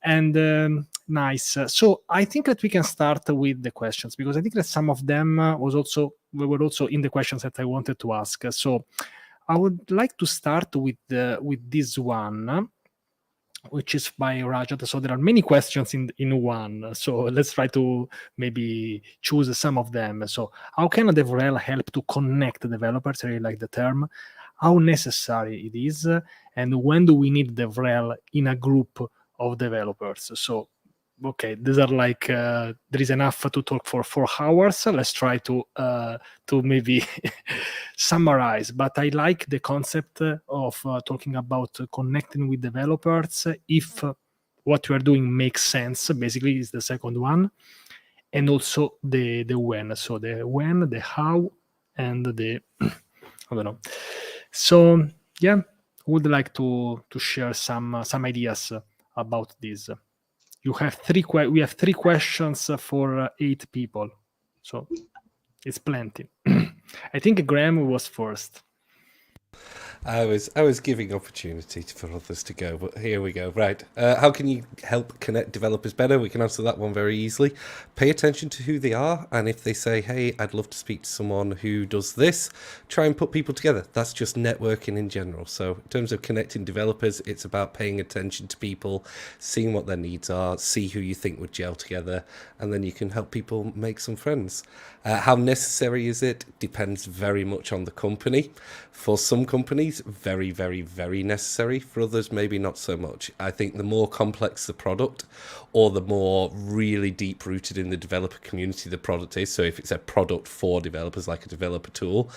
And nice. So I think that we can start with the questions, because I think that some of them were also in the questions that I wanted to ask. So I would like to start with this one, which is by Rajat. So there are many questions in one. So let's try to maybe choose some of them. So how can a DevRel help to connect developers? I really like the term. How necessary it is, and when do we need DevRel in a group of developers? So, okay, these are like there is enough to talk for 4 hours. Let's try to maybe summarize. But I like the concept of talking about connecting with developers if what you are doing makes sense. Basically, is the second one, and also the when. So the when, the how, and the I don't know. So yeah, would like to share some ideas about this. You have we have 3 questions for 8 people, so it's plenty. I think Graham was first. I was giving opportunity for others to go, but here we go. Right. How can you help connect developers better? We can answer that one very easily. Pay attention to who they are, and if they say, hey, I'd love to speak to someone who does this, try and put people together. That's just networking in general. So in terms of connecting developers, it's about paying attention to people, seeing what their needs are, see who you think would gel together, and then you can help people make some friends. How necessary is it? Depends very much on the company. For some companies, very, very, very necessary. For others, maybe not so much. I think the more complex the product, or the more really deep rooted in the developer community the product is, so if it's a product for developers, like a developer tool,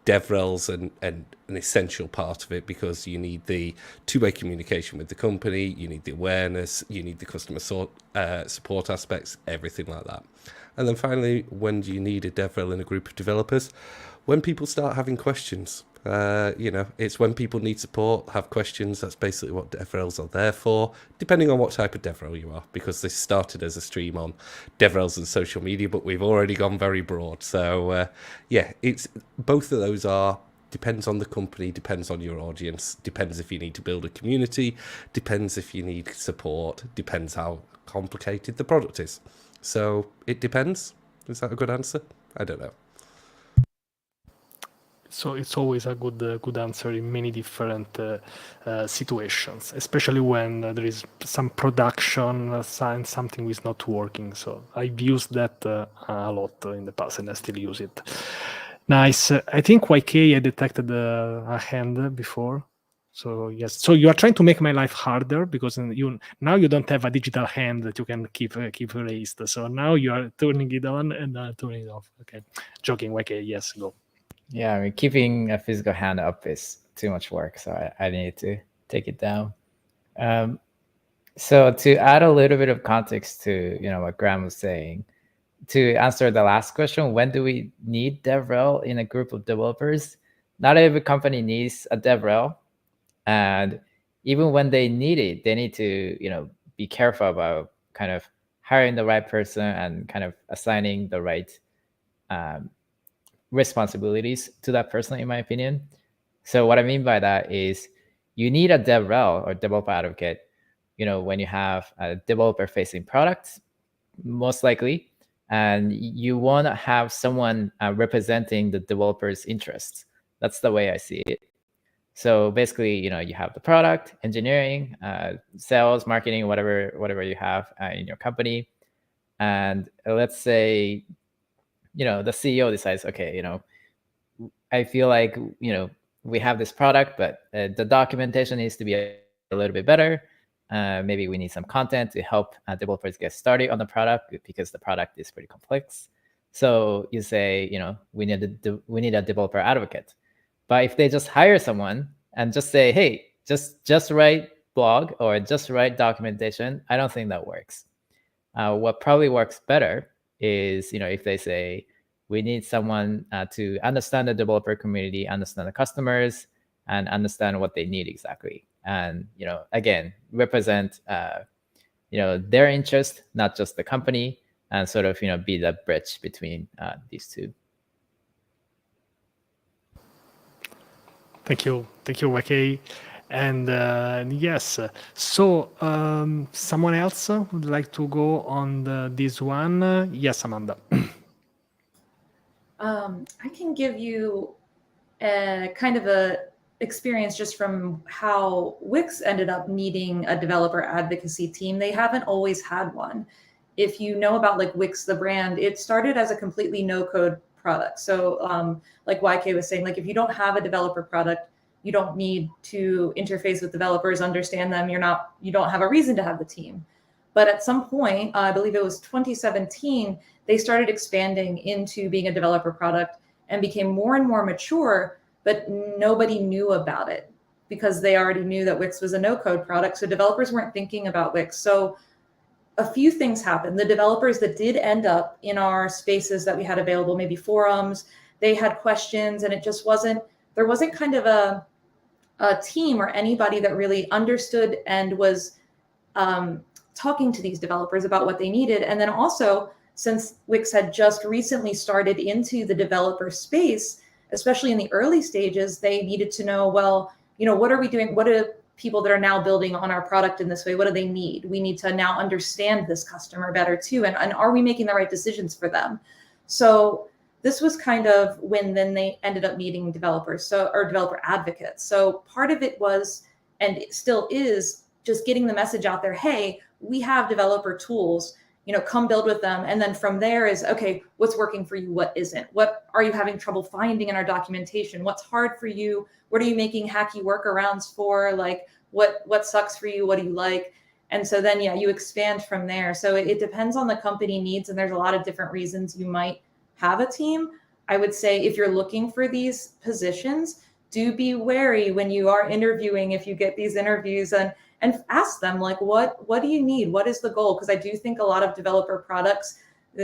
DevRel's an essential part of it, because you need the two-way communication with the company, you need the awareness, you need the customer support aspects, everything like that. And then finally, when do you need a DevRel in a group of developers? When people start having questions. It's when people need support, have questions. That's basically what DevRels are there for, depending on what type of DevRel you are, because this started as a stream on DevRels and social media, but we've already gone very broad. So it's both of those depends on the company, depends on your audience, depends if you need to build a community, depends if you need support, depends how complicated the product is. So it depends. Is that a good answer? I don't know. So it's always a good answer in many different situations, especially when there is some production sign something is not working. So I've used that a lot in the past, and I still use it. Nice. I think YK I detected a hand before. So yes. So you are trying to make my life harder because you don't have a digital hand that you can keep raised. So now you are turning it on and turning it off. Okay. Joking. YK. Yes. Go. Yeah, I mean, keeping a physical hand up is too much work, so I need to take it down. So to add a little bit of context to what Graham was saying, to answer the last question, when do we need DevRel in a group of developers? Not every company needs a DevRel, and even when they need it, they need to be careful about kind of hiring the right person and kind of assigning the right responsibilities to that person, in my opinion. So what I mean by that is you need a DevRel or developer advocate, when you have a developer facing product, most likely, and you want to have someone representing the developer's interests. That's the way I see it. So basically, you have the product, engineering, sales, marketing, whatever you have in your company. And let's say, the CEO decides, okay, I feel like, we have this product, but the documentation needs to be a little bit better. Maybe we need some content to help developers get started on the product because the product is pretty complex. So you say, we need a developer advocate. But if they just hire someone and just say, hey, just write blog or just write documentation, I don't think that works. What probably works better is, if they say, we need someone to understand the developer community, understand the customers, and understand what they need exactly. And, again, represent, their interest, not just the company, and sort of, be the bridge between these two. Thank you, YK. And yes, so someone else would like to go on this one? Yes, Amanda. I can give you a kind of a experience just from how Wix ended up needing a developer advocacy team. They haven't always had one. If you know about like Wix, the brand, it started as a completely no-code product. So like YK was saying, like if you don't have a developer product, you don't need to interface with developers, understand them. You don't have a reason to have the team. But at some point, I believe it was 2017, they started expanding into being a developer product and became more and more mature, but nobody knew about it because they already knew that Wix was a no-code product. So developers weren't thinking about Wix. So a few things happened. The developers that did end up in our spaces that we had available, maybe forums, they had questions, and there wasn't kind of a team or anybody that really understood and was talking to these developers about what they needed. And then also, since Wix had just recently started into the developer space, especially in the early stages, they needed to know, well, what are we doing? What do people that are now building on our product in this way, what do they need? We need to now understand this customer better too. And are we making the right decisions for them? So this was kind of when then they ended up meeting developers, or developer advocates. So part of it was, and it still is, just getting the message out there, hey, we have developer tools, come build with them. And then from there is, okay, what's working for you? What isn't? What are you having trouble finding in our documentation? What's hard for you? What are you making hacky workarounds for? Like what sucks for you? What do you like? And so then, you expand from there. So it depends on the company needs. And there's a lot of different reasons you might have a team. I would say if you're looking for these positions, do be wary when you are interviewing, if you get these interviews, and ask them, like, what do you need? What is the goal? Because I do think a lot of developer products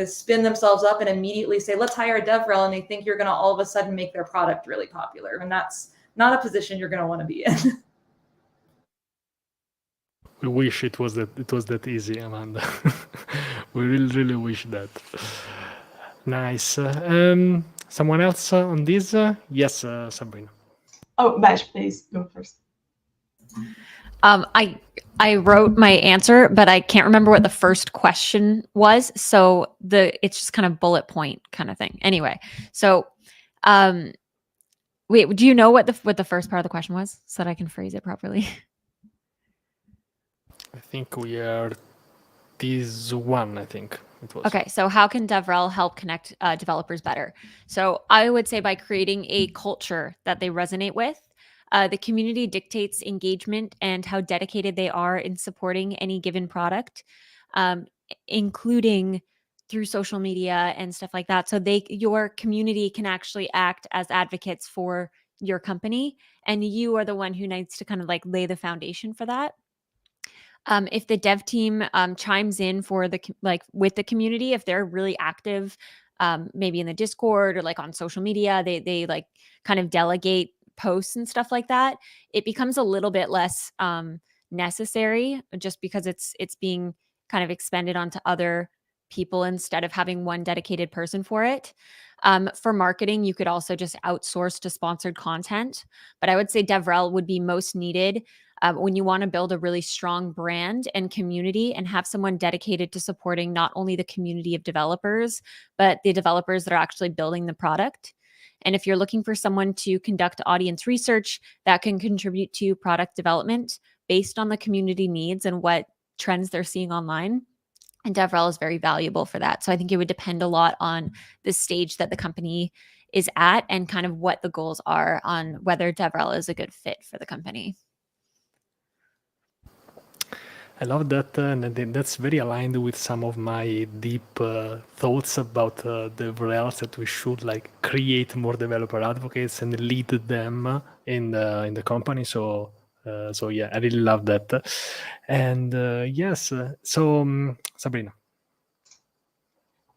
spin themselves up and immediately say, let's hire a DevRel, and they think you're going to all of a sudden make their product really popular. And that's not a position you're going to want to be in. We wish it was that easy, Amanda. We really wish that. Nice. Someone else on this? Yes, Sabrina. Oh, Bash, please go first. I wrote my answer, but I can't remember what the first question was. So it's just kind of bullet point kind of thing. Anyway, so Wait, do you know what the first part of the question was, so that I can phrase it properly? I think we are this one, I think it was. Okay, so how can DevRel help connect developers better? So I would say by creating a culture that they resonate with. The community dictates engagement and how dedicated they are in supporting any given product, including through social media and stuff like that. So your community can actually act as advocates for your company, and you are the one who needs to kind of like lay the foundation for that. If the dev team chimes in for with the community, if they're really active, maybe in the Discord or like on social media, they like kind of delegate posts and stuff like that. It becomes a little bit less necessary, just because it's being kind of expended onto other people instead of having one dedicated person for it. For marketing, you could also just outsource to sponsored content, but I would say DevRel would be most needed when you want to build a really strong brand and community and have someone dedicated to supporting not only the community of developers, but the developers that are actually building the product. And if you're looking for someone to conduct audience research that can contribute to product development based on the community needs and what trends they're seeing online, and DevRel is very valuable for that. So I think it would depend a lot on the stage that the company is at and kind of what the goals are on whether DevRel is a good fit for the company. I love that, and that's very aligned with some of my deep thoughts about DevRels, that we should like create more developer advocates and lead them in the company. So yeah, I really love that. And yes, so Sabrina.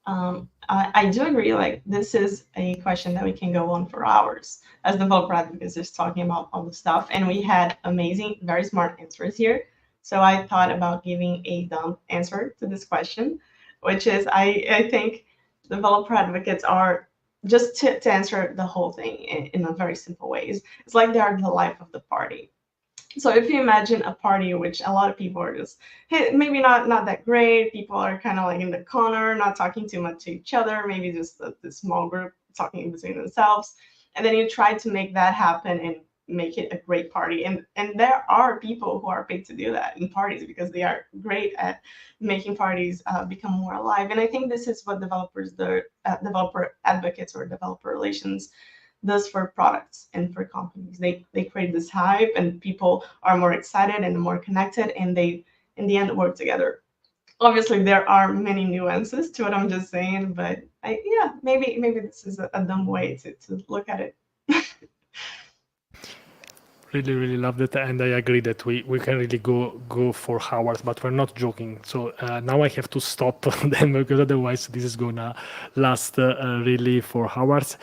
I do agree. Like, this is a question that we can go on for hours as developer advocates, just talking about all the stuff. And we had amazing, very smart answers here. So I thought about giving a dumb answer to this question, which is I think developer advocates are, just to answer the whole thing in a very simple way, it's like they are the life of the party. So if you imagine a party which a lot of people are just maybe not that great, people are kind of like in the corner, not talking too much to each other, maybe just the small group talking between themselves, and then you try to make that happen and make it a great party. And there are people who are paid to do that in parties because they are great at making parties become more alive. And I think this is what developer advocates or developer relations does for products and for companies. They create this hype, and people are more excited and more connected, and they in the end work together. Obviously, there are many nuances to what I'm just saying, but maybe this is a dumb way to look at it. Really love that, and I agree that we can really go for hours, but we're not joking. So now I have to stop them, because otherwise this is gonna last really for hours.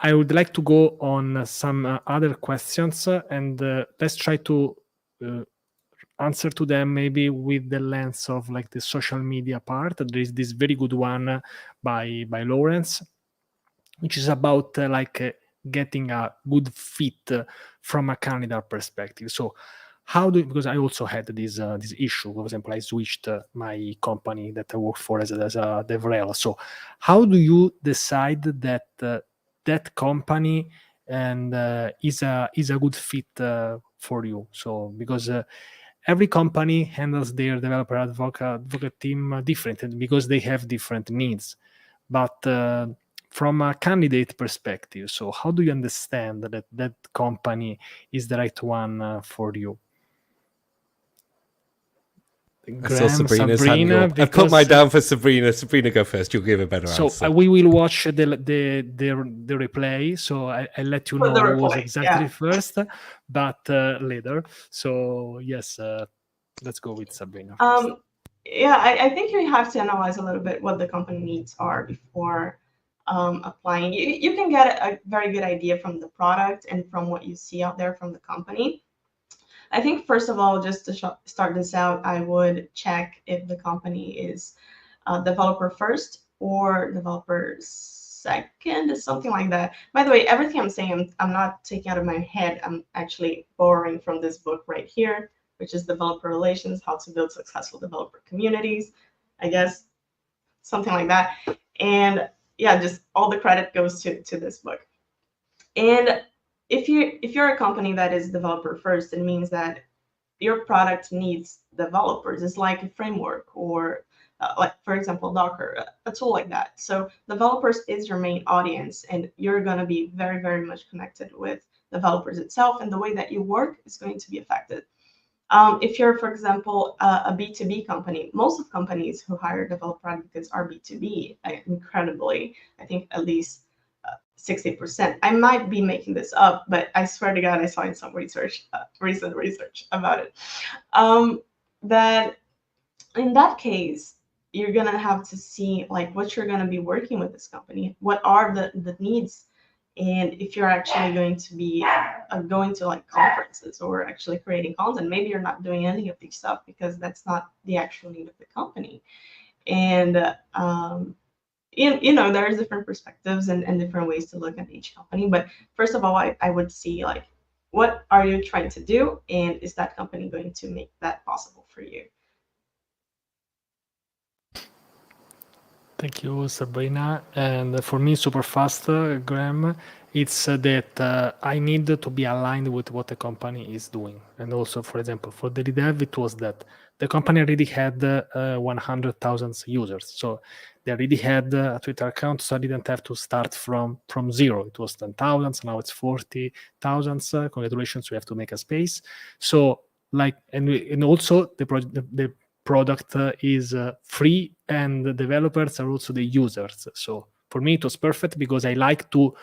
I would like to go on some other questions, and let's try to answer to them maybe with the lens of like the social media part. There is this very good one by Lawrence, which is about getting a good fit from a candidate perspective. So because I also had this issue. For example, I switched my company that I work for as a DevRel. So how do you decide that that company and is a good fit for you? So because every company handles their developer advocate team different, because they have different needs. But from a candidate perspective, so how do you understand that company is the right one for you? Graham, Sabrina, I put my down for Sabrina. Sabrina, go first. You'll give a better answer. So we will watch the replay. So I let you know who was exactly first, but later. So yes, let's go with Sabrina first. I think you have to analyze a little bit what the company needs are before applying. You can get a very good idea from the product and from what you see out there from the company. I think, first of all, just to start this out, I would check if the company is developer first or developer second, something like that. By the way, everything I'm saying, I'm not taking out of my head. I'm actually borrowing from this book right here, which is Developer Relations, How to Build Successful Developer Communities, I guess, something like that. And yeah, just all the credit goes to this book. And if you're a company that is developer first, it means that your product needs developers. It's like a framework, or like, for example, Docker, a tool like that. So developers is your main audience, and you're going to be very, very much connected with developers itself, and the way that you work is going to be affected. If you're, for example, a B2B company, most of companies who hire developer advocates are B2B, incredibly. I think at least 60%. I might be making this up, but I swear to God, I saw in some research, recent research about it, that in that case, you're gonna have to see like what you're gonna be working with this company, what are the needs, and if you're actually going to be going to like conferences or actually creating content. Maybe you're not doing any of these stuff because that's not the actual need of the company. And there's different perspectives and different ways to look at each company. But first of all, I would see like, what are you trying to do, and is that company going to make that possible for you? Thank you, Sabrina. And for me, super fast, Graham, it's that I need to be aligned with what the company is doing. And also, for example, for the dev, it was that the company already had 100,000 users. So they already had a Twitter account, so I didn't have to start from zero. It was 10,000, now it's 40,000. Congratulations, we have to make a space. So like, and also the product is free, and the developers are also the users. So for me, it was perfect because I like to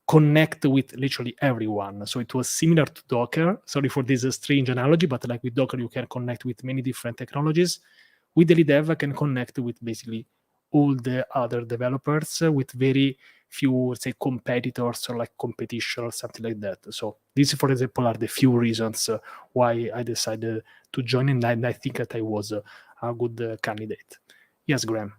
connect with literally everyone. So it was similar to Docker. Sorry for this strange analogy, but like with Docker, you can connect with many different technologies. With the dev, I can connect with basically all the other developers with very few, say, competitors or like competition or something like that. So these, for example, are the few reasons why I decided to join, and I think that I was a good candidate. Yes, Graham.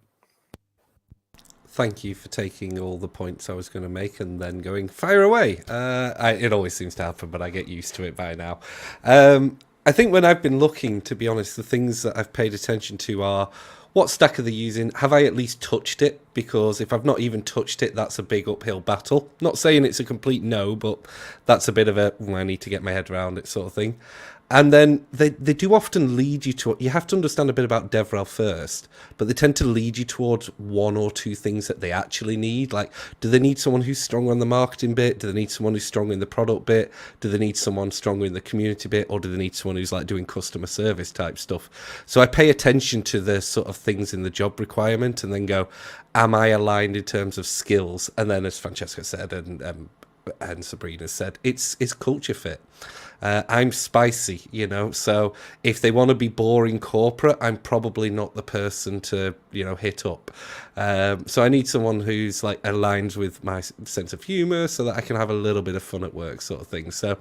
Thank you for taking all the points I was going to make and then going, fire away. It always seems to happen, but I get used to it by now. I think when I've been looking, to be honest, the things that I've paid attention to are, what stack are they using? Have I at least touched it? Because if I've not even touched it, that's a big uphill battle. Not saying it's a complete no, but that's a bit of a, I need to get my head around it sort of thing. And then they do often lead you to, you have to understand a bit about DevRel first, but they tend to lead you towards one or two things that they actually need. Like, do they need someone who's strong on the marketing bit? Do they need someone who's strong in the product bit? Do they need someone stronger in the community bit? Or do they need someone who's like doing customer service type stuff? So I pay attention to the sort of things in the job requirement and then go, am I aligned in terms of skills? And then, as Francesco said, and Sabrina said, it's culture fit. I'm spicy, so if they want to be boring corporate, I'm probably not the person to, hit up. So I need someone who's like aligns with my sense of humor so that I can have a little bit of fun at work sort of thing. So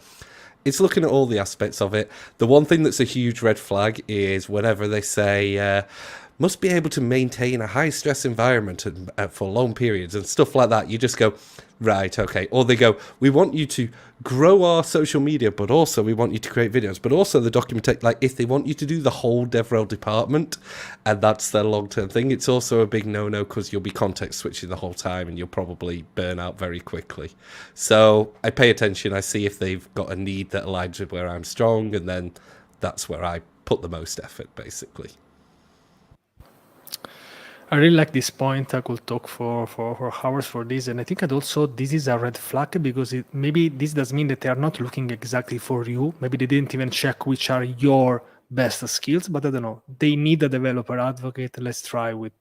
it's looking at all the aspects of it. The one thing that's a huge red flag is whenever they say, must be able to maintain a high stress environment for long periods and stuff like that. You just go, right, okay. Or they go, we want you to grow our social media, but also we want you to create videos, but also the documentation. Like if they want you to do the whole DevRel department and that's their long-term thing, it's also a big no-no because you'll be context switching the whole time and you'll probably burn out very quickly. So I pay attention. I see if they've got a need that aligns with where I'm strong, and then that's where I put the most effort, basically. I really like this point. I could talk for hours for this. And I think that also this is a red flag because maybe this does mean that they are not looking exactly for you. Maybe they didn't even check which are your best skills, but I don't know. They need a developer advocate. Let's try with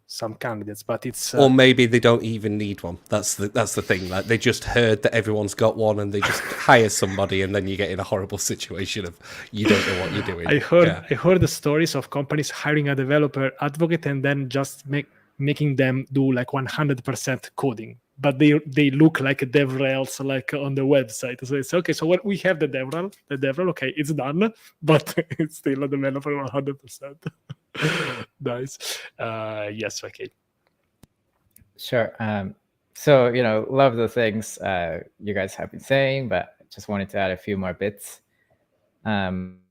some candidates, but it's... Or maybe they don't even need one. That's the thing. Like they just heard that everyone's got one and they just hire somebody, and then you get in a horrible situation of you don't know what you're doing. I heard the stories of companies hiring a developer advocate and then just making them do like 100% coding, but they look like DevRels like on the website. So it's okay. So what we have the DevRel, okay, it's done, but it's still a developer 100%. Nice. Yes, okay. Sure. So, love the things you guys have been saying, but just wanted to add a few more bits. One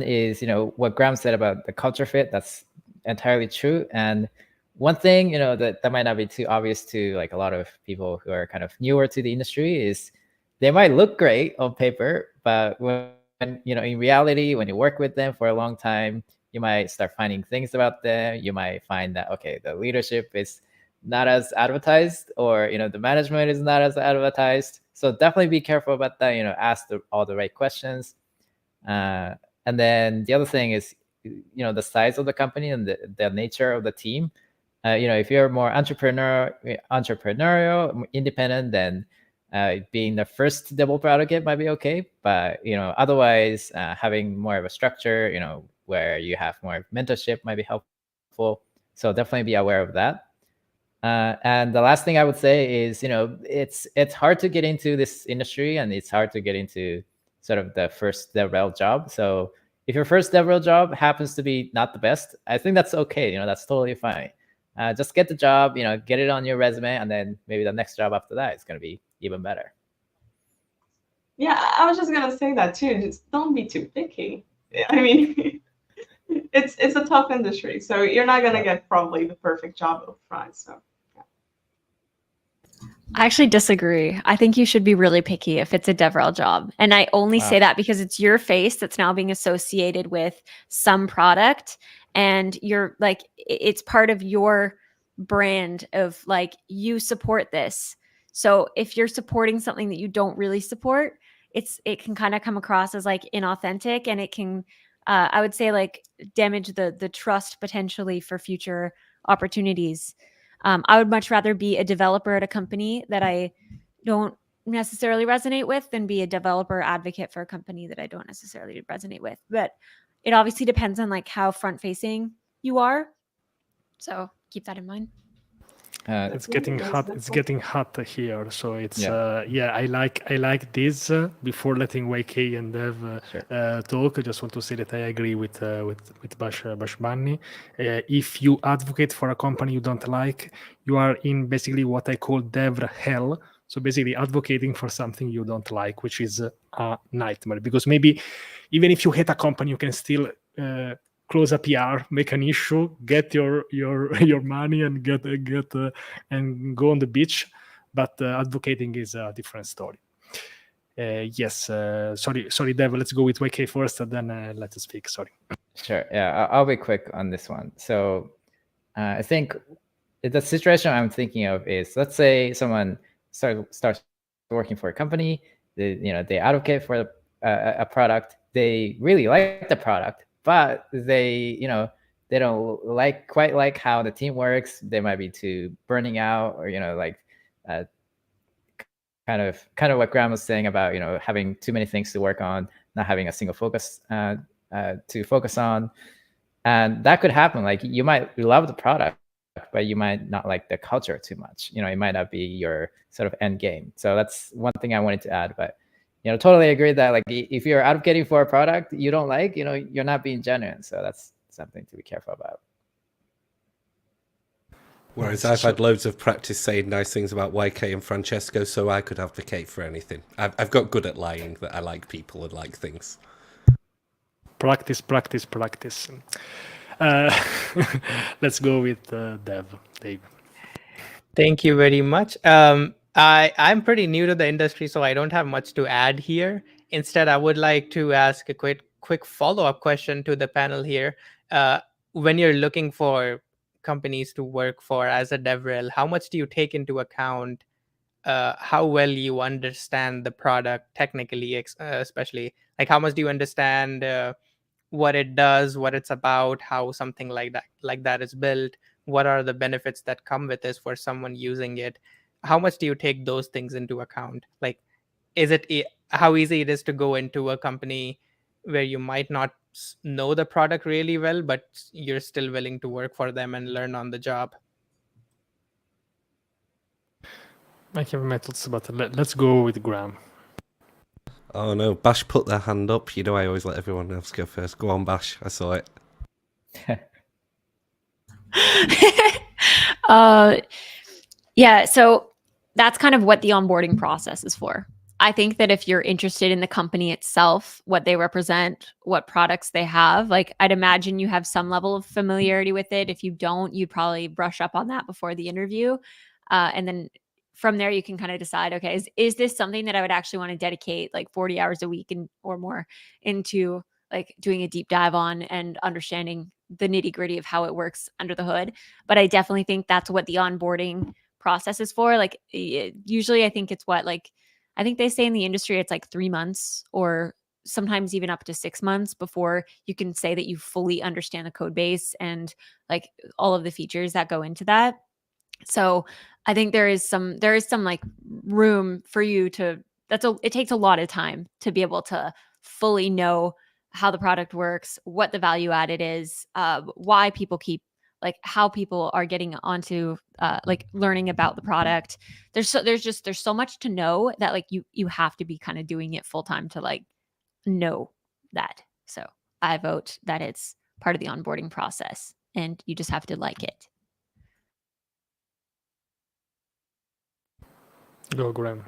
is, what Graham said about the culture fit. That's entirely true. And one thing, that might not be too obvious to like a lot of people who are kind of newer to the industry is they might look great on paper, but when in reality, when you work with them for a long time, you might start finding things about them. You might find that, okay, the leadership is not as advertised, or the management is not as advertised. So definitely be careful about that. Ask all the right questions. And then the other thing is, the size of the company and the nature of the team. If you're more entrepreneurial, independent, then being the first developer advocate might be okay. But otherwise, having more of a structure, where you have more mentorship might be helpful. So definitely be aware of that. And the last thing I would say is, it's hard to get into this industry, and it's hard to get into sort of the first DevRel job. So if your first DevRel job happens to be not the best, I think that's okay. That's totally fine. Just get the job, get it on your resume, and then maybe the next job after that is going to be even better. Yeah, I was just gonna say that too. Just don't be too picky. I mean, it's a tough industry, so you're not gonna get probably the perfect job up front. So. I actually disagree. I think you should be really picky if it's a DevRel job. And I only say that because it's your face that's now being associated with some product, and you're like, it's part of your brand of like, you support this. So if you're supporting something that you don't really support, it can kind of come across as like inauthentic, and it can, I would say, like damage the trust potentially for future opportunities. I would much rather be a developer at a company that I don't necessarily resonate with than be a developer advocate for a company that I don't necessarily resonate with. But it obviously depends on like how front facing you are. So keep that in mind. It's getting hot. It's getting hot here. So it's I like this. Before letting YK and Dev talk, I just want to say that I agree with Bashbani. If you advocate for a company you don't like, you are in basically what I call Dev hell. So basically advocating for something you don't like, which is a nightmare. Because maybe even if you hate a company, you can still close a PR, make an issue, get your money, and get and go on the beach. But advocating is a different story. Yes, sorry, Dev. Let's go with YK first, and then let us speak. Sorry. Sure. Yeah, I'll be quick on this one. So I think the situation I'm thinking of is, let's say someone starts working for a company. They advocate for a product. They really like the product, but they don't quite like how the team works. They might be too burning out, or kind of what Graham was saying about having too many things to work on, not having a single focus to focus on. And that could happen. Like, you might love the product, but you might not like the culture too much. It might not be your sort of end game. So that's one thing I wanted to add. But totally agree that, like, if you're advocating for a product you don't like, you're not being genuine. So that's something to be careful about. Whereas I've had loads of practice saying nice things about YK and Francesco, so I could advocate for anything. I've got good at lying that I like people and like things. Practice. Let's go with Dave. Thank you very much. I'm pretty new to the industry, so I don't have much to add here. Instead, I would like to ask a quick follow-up question to the panel here. When you're looking for companies to work for as a DevRel, how much do you take into account how well you understand the product technically, especially? Like, how much do you understand what it does, what it's about, how something like that is built? What are the benefits that come with this for someone using it? How much do you take those things into account? Like, how easy it is to go into a company where you might not know the product really well, but you're still willing to work for them and learn on the job? I have methods, but let's go with Graham. Oh no, Bash put their hand up. I always let everyone else go first. Go on, Bash. I saw it. Yeah, so that's kind of what the onboarding process is for. I think that if you're interested in the company itself, what they represent, what products they have, like, I'd imagine you have some level of familiarity with it. If you don't, you'd probably brush up on that before the interview. And then from there you can kind of decide, okay, is this something that I would actually want to dedicate like 40 hours a week or more into like doing a deep dive on and understanding the nitty gritty of how it works under the hood. But I definitely think that's what the onboarding process is for. Like usually I think it's I think they say in the industry it's like 3 months or sometimes even up to 6 months before you can say that you fully understand the code base and like all of the features that go into that. So I think there is some like room for you to, it takes a lot of time to be able to fully know how the product works, what the value added is, why people keep, like how people are getting onto like learning about the product. There's so much to know that like you have to be kind of doing it full time to like know that. So I vote that it's part of the onboarding process and you just have to like it. Go, Graham.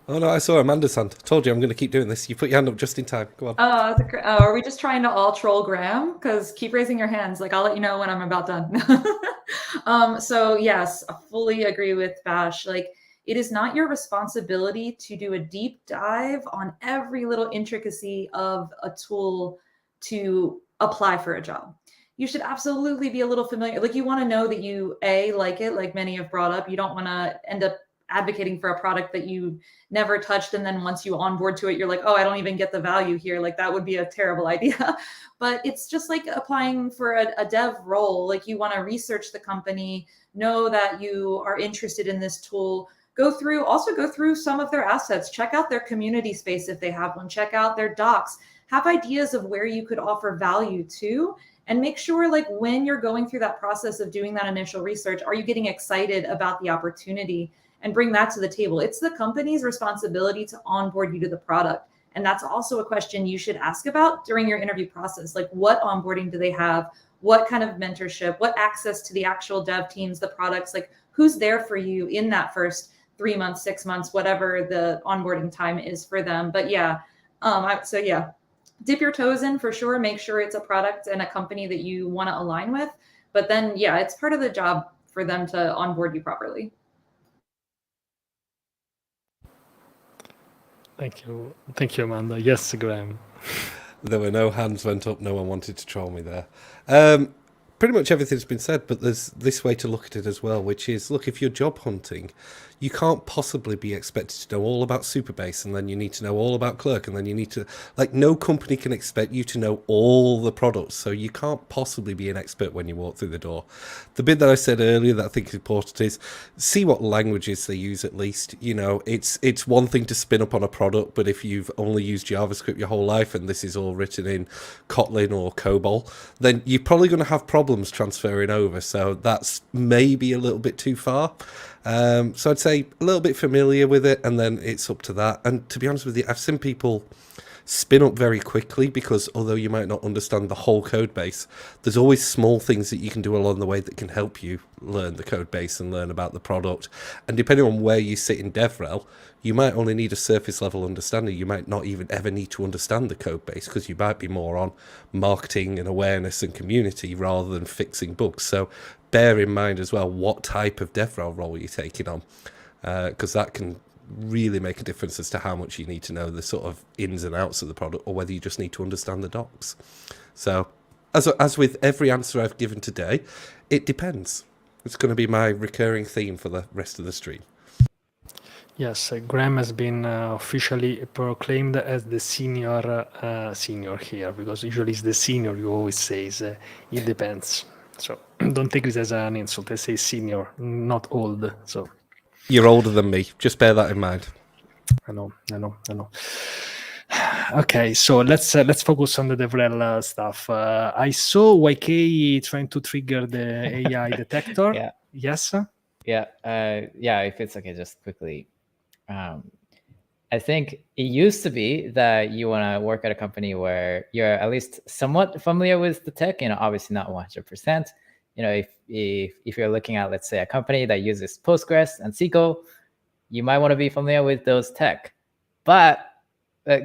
Oh no, I saw Amanda's hand. Told you I'm going to keep doing this. You put your hand up just in time. Go on. Are we just trying to all troll Graham? Because keep raising your hands. Like I'll let you know when I'm about done. So yes, I fully agree with Bash. Like it is not your responsibility to do a deep dive on every little intricacy of a tool to apply for a job. You should absolutely be a little familiar. Like you want to know that you like it, like many have brought up. You don't want to end up advocating for a product that you never touched, and then once you onboard to it, you're like, oh, I don't even get the value here. Like that would be a terrible idea. But it's just like applying for a dev role. Like you want to research the company, know that you are interested in this tool, go through some of their assets, check out their community space if they have one, check out their docs, have ideas of where you could offer value to, and make sure like when you're going through that process of doing that initial research, are you getting excited about the opportunity? And bring that to the table. It's the company's responsibility to onboard you to the product. And that's also a question you should ask about during your interview process. Like what onboarding do they have? What kind of mentorship? What access to the actual dev teams, the products? Like who's there for you in that first 3 months, 6 months, whatever the onboarding time is for them. But yeah, dip your toes in for sure. Make sure it's a product and a company that you want to align with. But then, yeah, it's part of the job for them to onboard you properly. Thank you, Amanda. Yes, Graham. There were no hands went up. No one wanted to troll me there. Pretty much everything's been said, but there's this way to look at it as well, which is, look, if you're job hunting, you can't possibly be expected to know all about Supabase, and then you need to know all about Clerk, and then you need to, like, no company can expect you to know all the products, so you can't possibly be an expert when you walk through the door. The bit that I said earlier that I think is important is see what languages they use at least. You know, it's one thing to spin up on a product, but if you've only used JavaScript your whole life and this is all written in Kotlin or COBOL, then you're probably going to have problems transferring over, so that's maybe a little bit too far. So I'd say a little bit familiar with it, and then it's up to that. And to be honest with you, I've seen people spin up very quickly because although you might not understand the whole code base, there's always small things that you can do along the way that can help you learn the code base and learn about the product. And depending on where you sit in DevRel, you might only need a surface level understanding. You might not even ever need to understand the code base because you might be more on marketing and awareness and community rather than fixing bugs. So bear in mind as well what type of DevRel role you're taking on, because that can really make a difference as to how much you need to know the sort of ins and outs of the product, or whether you just need to understand the docs. So as with every answer I've given today, it depends. It's going to be my recurring theme for the rest of the stream. Yes, Graham has been officially proclaimed as the senior here, because usually it's the senior you always say. It depends. So don't take this as an insult. I say senior, not old. So you're older than me. Just bear that in mind. I know. Okay, so let's focus on the DevRel stuff. I saw YK trying to trigger the AI detector. Yeah. Yes. Yeah. If it's okay, just quickly. I think it used to be that you want to work at a company where you're at least somewhat familiar with the tech. You know, obviously not 100%. You know, if you're looking at, let's say, a company that uses Postgres and SQL, you might want to be familiar with those tech. But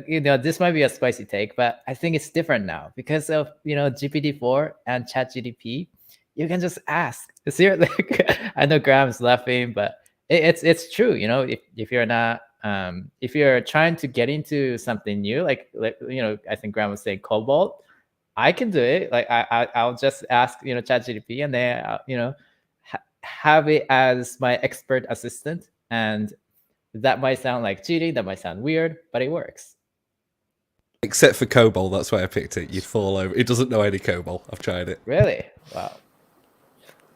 you know, this might be a spicy take, but I think it's different now because of, you know, GPT-4 and ChatGPT. You can just ask. I know Graham's laughing, but it's true. You know, if you're not if you're trying to get into something new, like you know, I think Graham was saying Cobalt, I can do it. Like I'll just ask, you know, ChatGPT, and then you know, have it as my expert assistant. And that might sound like cheating, that might sound weird, but it works. Except for COBOL, that's why I picked it. You'd fall over. It doesn't know any COBOL. I've tried it. Really? Wow.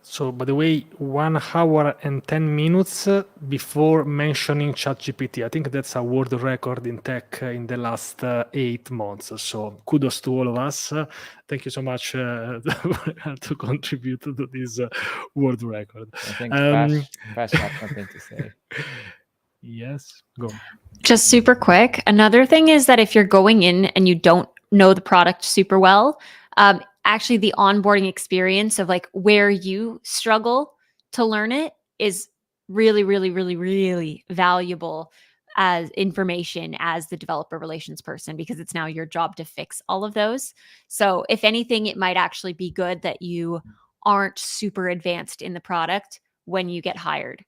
So, by the way, 1 hour and 10 minutes before mentioning ChatGPT. I think that's a world record in tech in the last 8 months. So, kudos to all of us. Thank you so much to contribute to this world record. I think Bash has something to say. Yes, go. Just super quick. Another thing is that if you're going in and you don't know the product super well, actually the onboarding experience of like where you struggle to learn it is really, really, really, really valuable as information as the developer relations person, because it's now your job to fix all of those. So if anything, it might actually be good that you aren't super advanced in the product when you get hired.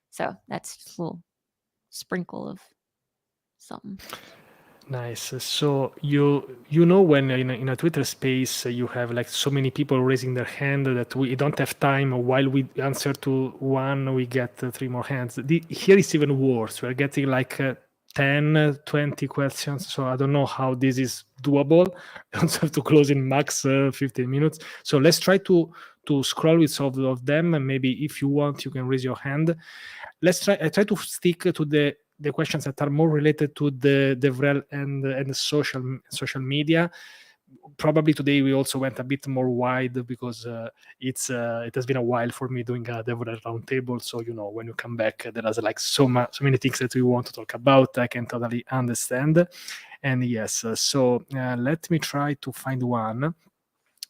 So that's just a little sprinkle of something. Nice. So you know, when in a Twitter space you have like so many people raising their hand that we don't have time. While we answer to one, we get 3 more hands. Here it's even worse. We're getting like 10, 20 questions. So I don't know how this is doable. We also have to close in max 15 minutes. So let's try to scroll with some of them. And maybe if you want, you can raise your hand. Let's try. I try to stick to the questions that are more related to the DevRel and the social media. Probably today we also went a bit more wide because it has been a while for me doing a DevRel Roundtable. So you know, when you come back, there is like so many things that we want to talk about. I can totally understand. And yes, so let me try to find one.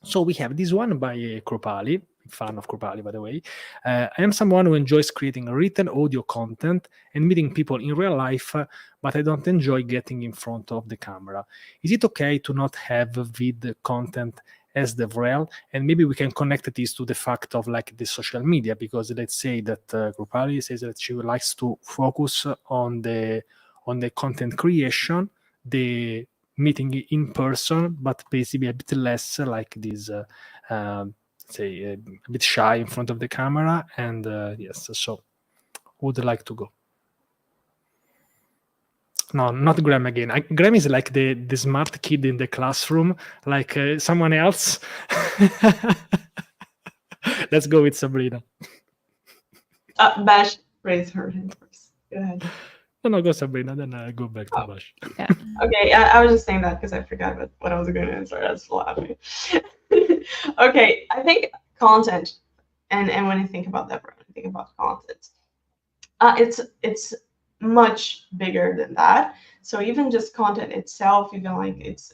So we have this one by Kropali. Fan of Kropali, by the way. I am someone who enjoys creating written audio content and meeting people in real life, but I don't enjoy getting in front of the camera. Is it okay to not have vid content as DevRel? And maybe we can connect this to the fact of like the social media, because let's say that Kropali says that she likes to focus on the content creation, the meeting in person, but basically a bit less like this say a bit shy in front of the camera. And yes, so would like to go? No, not Graham again. Graham is like the smart kid in the classroom, like someone else. Let's go with Sabrina. Bash raised her hand first. Go ahead. No, go Sabrina, then I go back to Bash. Yeah. Okay, I was just saying that because I forgot what I was going to answer. I was laughing. Okay, I think content, and when you think about that, when you think about content, it's much bigger than that. So even just content itself, even like it's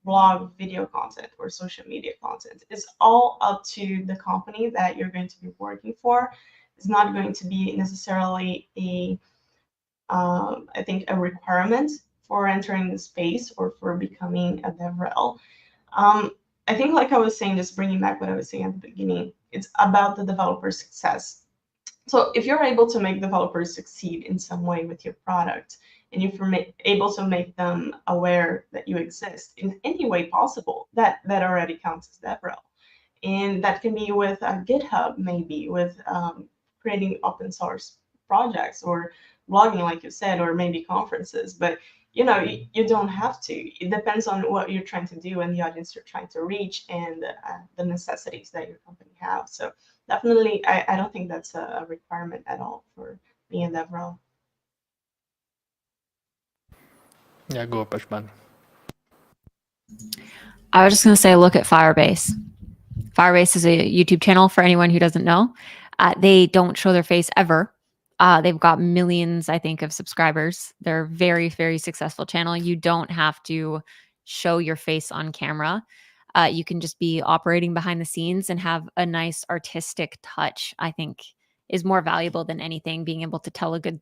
blog, video content, or social media content, is all up to the company that you're going to be working for. It's not going to be necessarily I think a requirement for entering the space or for becoming a DevRel. I think, like I was saying, just bringing back what I was saying at the beginning, it's about the developer's success. So if you're able to make developers succeed in some way with your product, and if you're able to make them aware that you exist in any way possible, that already counts as DevRel. And that can be with GitHub, maybe with creating open source projects, or blogging, like you said, or maybe conferences. But you know, you don't have to. It depends on what you're trying to do and the audience you're trying to reach, and the necessities that your company have. So definitely, I don't think that's a requirement at all for being a DevRel. Yeah, go Pashman. I was just going to say, look at Firebase. Firebase is a YouTube channel for anyone who doesn't know. They don't show their face ever. They've got millions, I think, of subscribers. They're a very, very successful channel. You don't have to show your face on camera. You can just be operating behind the scenes and have a nice artistic touch, I think, is more valuable than anything. Being able to tell a good,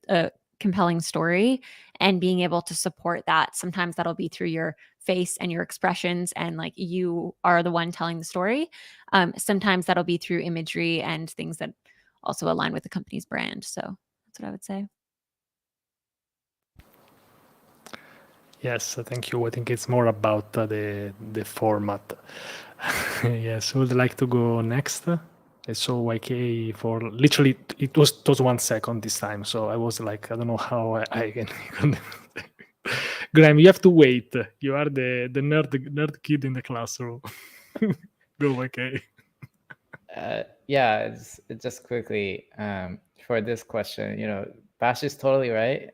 compelling story and being able to support that. Sometimes that'll be through your face and your expressions, and like you are the one telling the story. Sometimes that'll be through imagery and things that also align with the company's brand. So that's what I would say. Yes, thank you. I think it's more about the format. Yes, who would like to go next? I saw YK for literally it was 1 second this time, so I was like, I don't know how I can. Graham, you have to wait. You are the nerd kid in the classroom. Go, YK. Yeah, it's just quickly for this question, Bash is totally right.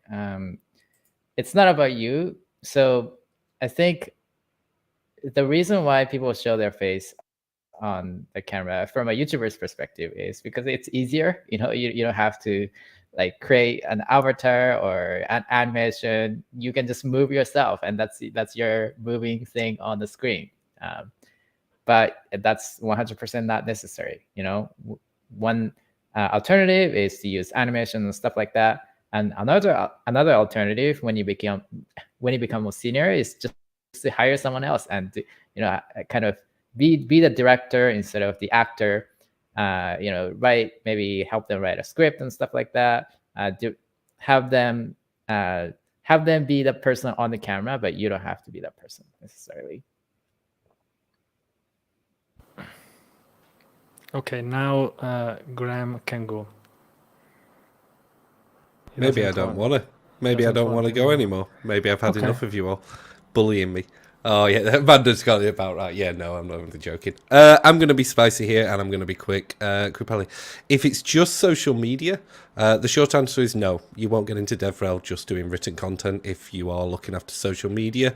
It's not about you. So I think the reason why people show their face on the camera from a YouTuber's perspective is because it's easier. You don't have to like create an avatar or an animation. You can just move yourself, and that's your moving thing on the screen. But that's 100% not necessary. One alternative is to use animation and stuff like that. And another alternative when you become more senior is just to hire someone else and to, kind of be the director instead of the actor. Maybe help them write a script and stuff like that. Have them be the person on the camera, but you don't have to be that person necessarily. Okay, now Graham can go. Maybe I don't want to. Maybe I don't want to go anymore. Maybe I've had enough of you all bullying me. Oh, yeah, Amanda's got it about right. Yeah, no, I'm not even joking. I'm going to be spicy here, and I'm going to be quick. Kripali, if it's just social media, the short answer is no. You won't get into DevRel just doing written content if you are looking after social media.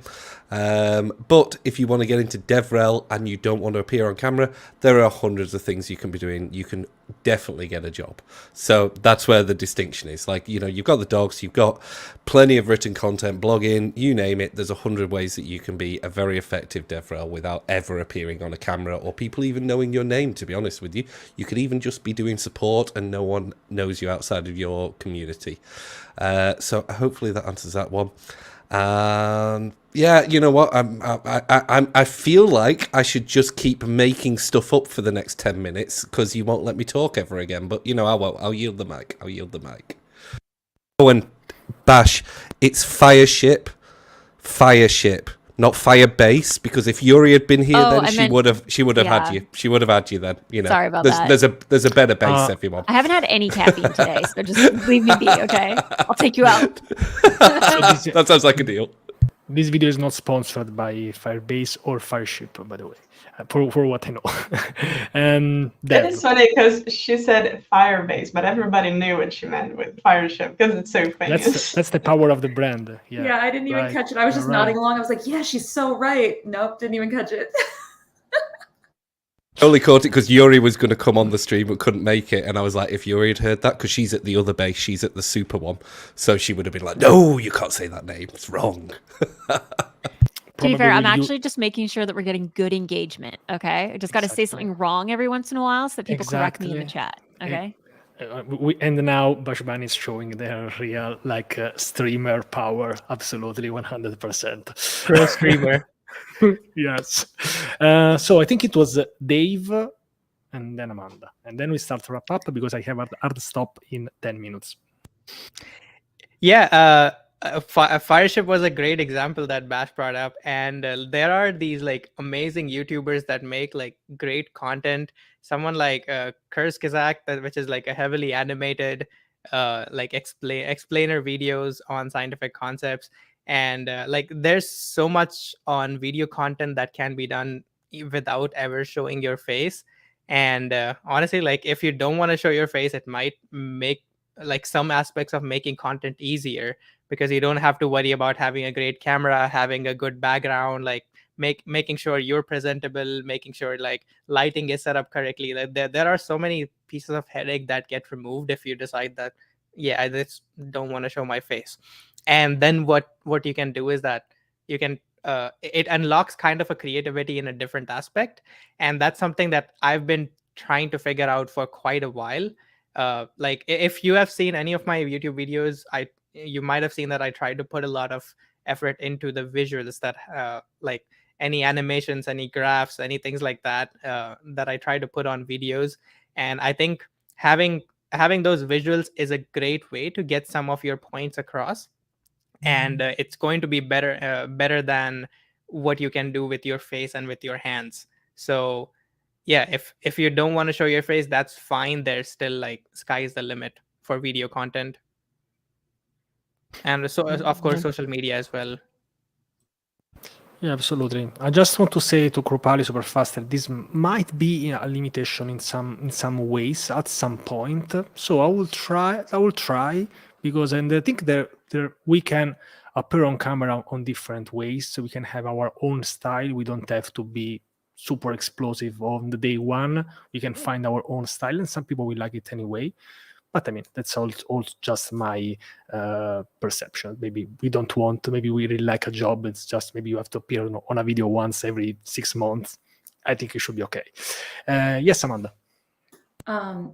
But if you want to get into DevRel and you don't want to appear on camera, there are hundreds of things you can be doing. You can definitely get a job. So that's where the distinction is. Like, you've got the dogs, you've got plenty of written content, blogging, you name it. There's 100 ways that you can be a very effective DevRel without ever appearing on a camera or people even knowing your name, to be honest with you. You could even just be doing support and no one knows you outside of your community. So hopefully that answers that one. Yeah, you know what? I feel like I should just keep making stuff up for the next 10 minutes because you won't let me talk ever again. But I won't. I'll yield the mic. Oh, and Bash, it's Fireship, not Firebase. Because if Yuri had been here, then she would have had you. She would have had you then. Sorry about that. There's a better base, everyone. I haven't had any caffeine today, so just leave me be, okay? I'll take you out. That sounds like a deal. This video is not sponsored by Firebase or Fireship, by the way, for what I know. It is funny because she said Firebase, but everybody knew what she meant with Fireship because it's so famous. That's the power of the brand. Yeah, I didn't even catch it. I was just nodding along. I was like, yeah, she's so right. Nope, didn't even catch it. I only caught it because Yuri was going to come on the stream but couldn't make it, and I was like, if Yuri had heard that, because she's at the other base, she's at the super one, so she would have been like, no, you can't say that name, it's wrong. To be fair, I'm actually just making sure that we're getting good engagement, okay? I just got to say something wrong every once in a while so that people correct me in the chat, okay? And now Bashban is showing their real streamer power, absolutely 100%. Pro streamer. Yes. So I think it was Dave and then Amanda. And then we start to wrap up because I have a hard stop in 10 minutes. Yeah, Fireship was a great example that Bash brought up. And there are these amazing YouTubers that make great content. Someone like Kurskizak, which is a heavily animated explainer videos on scientific concepts. And there's so much on video content that can be done without ever showing your face. And honestly, if you don't want to show your face, it might make some aspects of making content easier because you don't have to worry about having a great camera, having a good background, making sure you're presentable, making sure lighting is set up correctly. There are so many pieces of headache that get removed if you decide that, yeah, I just don't want to show my face. And then what you can do is that you can it unlocks kind of a creativity in a different aspect, and that's something that I've been trying to figure out for quite a while. If you have seen any of my YouTube videos, you might have seen that I try to put a lot of effort into the visuals that any animations, any graphs, any things like that that I try to put on videos. And I think having having those visuals is a great way to get some of your points across, and it's going to be better than what you can do with your face and with your hands. So yeah, if you don't want to show your face, that's fine. There's still like sky's the limit for video content, and so of course social media as well. Yeah, absolutely. I just want to say to Krupali super fast that this might be a limitation in some ways at some point. So I will try because, and I think there we can appear on camera on different ways. So we can have our own style. We don't have to be super explosive on the day one. We can find our own style, and some people will like it anyway. But I mean, that's all just my perception. Maybe we don't want, maybe we really like a job. It's just maybe you have to appear on a video once every 6 months. I think it should be okay. Yes, Amanda.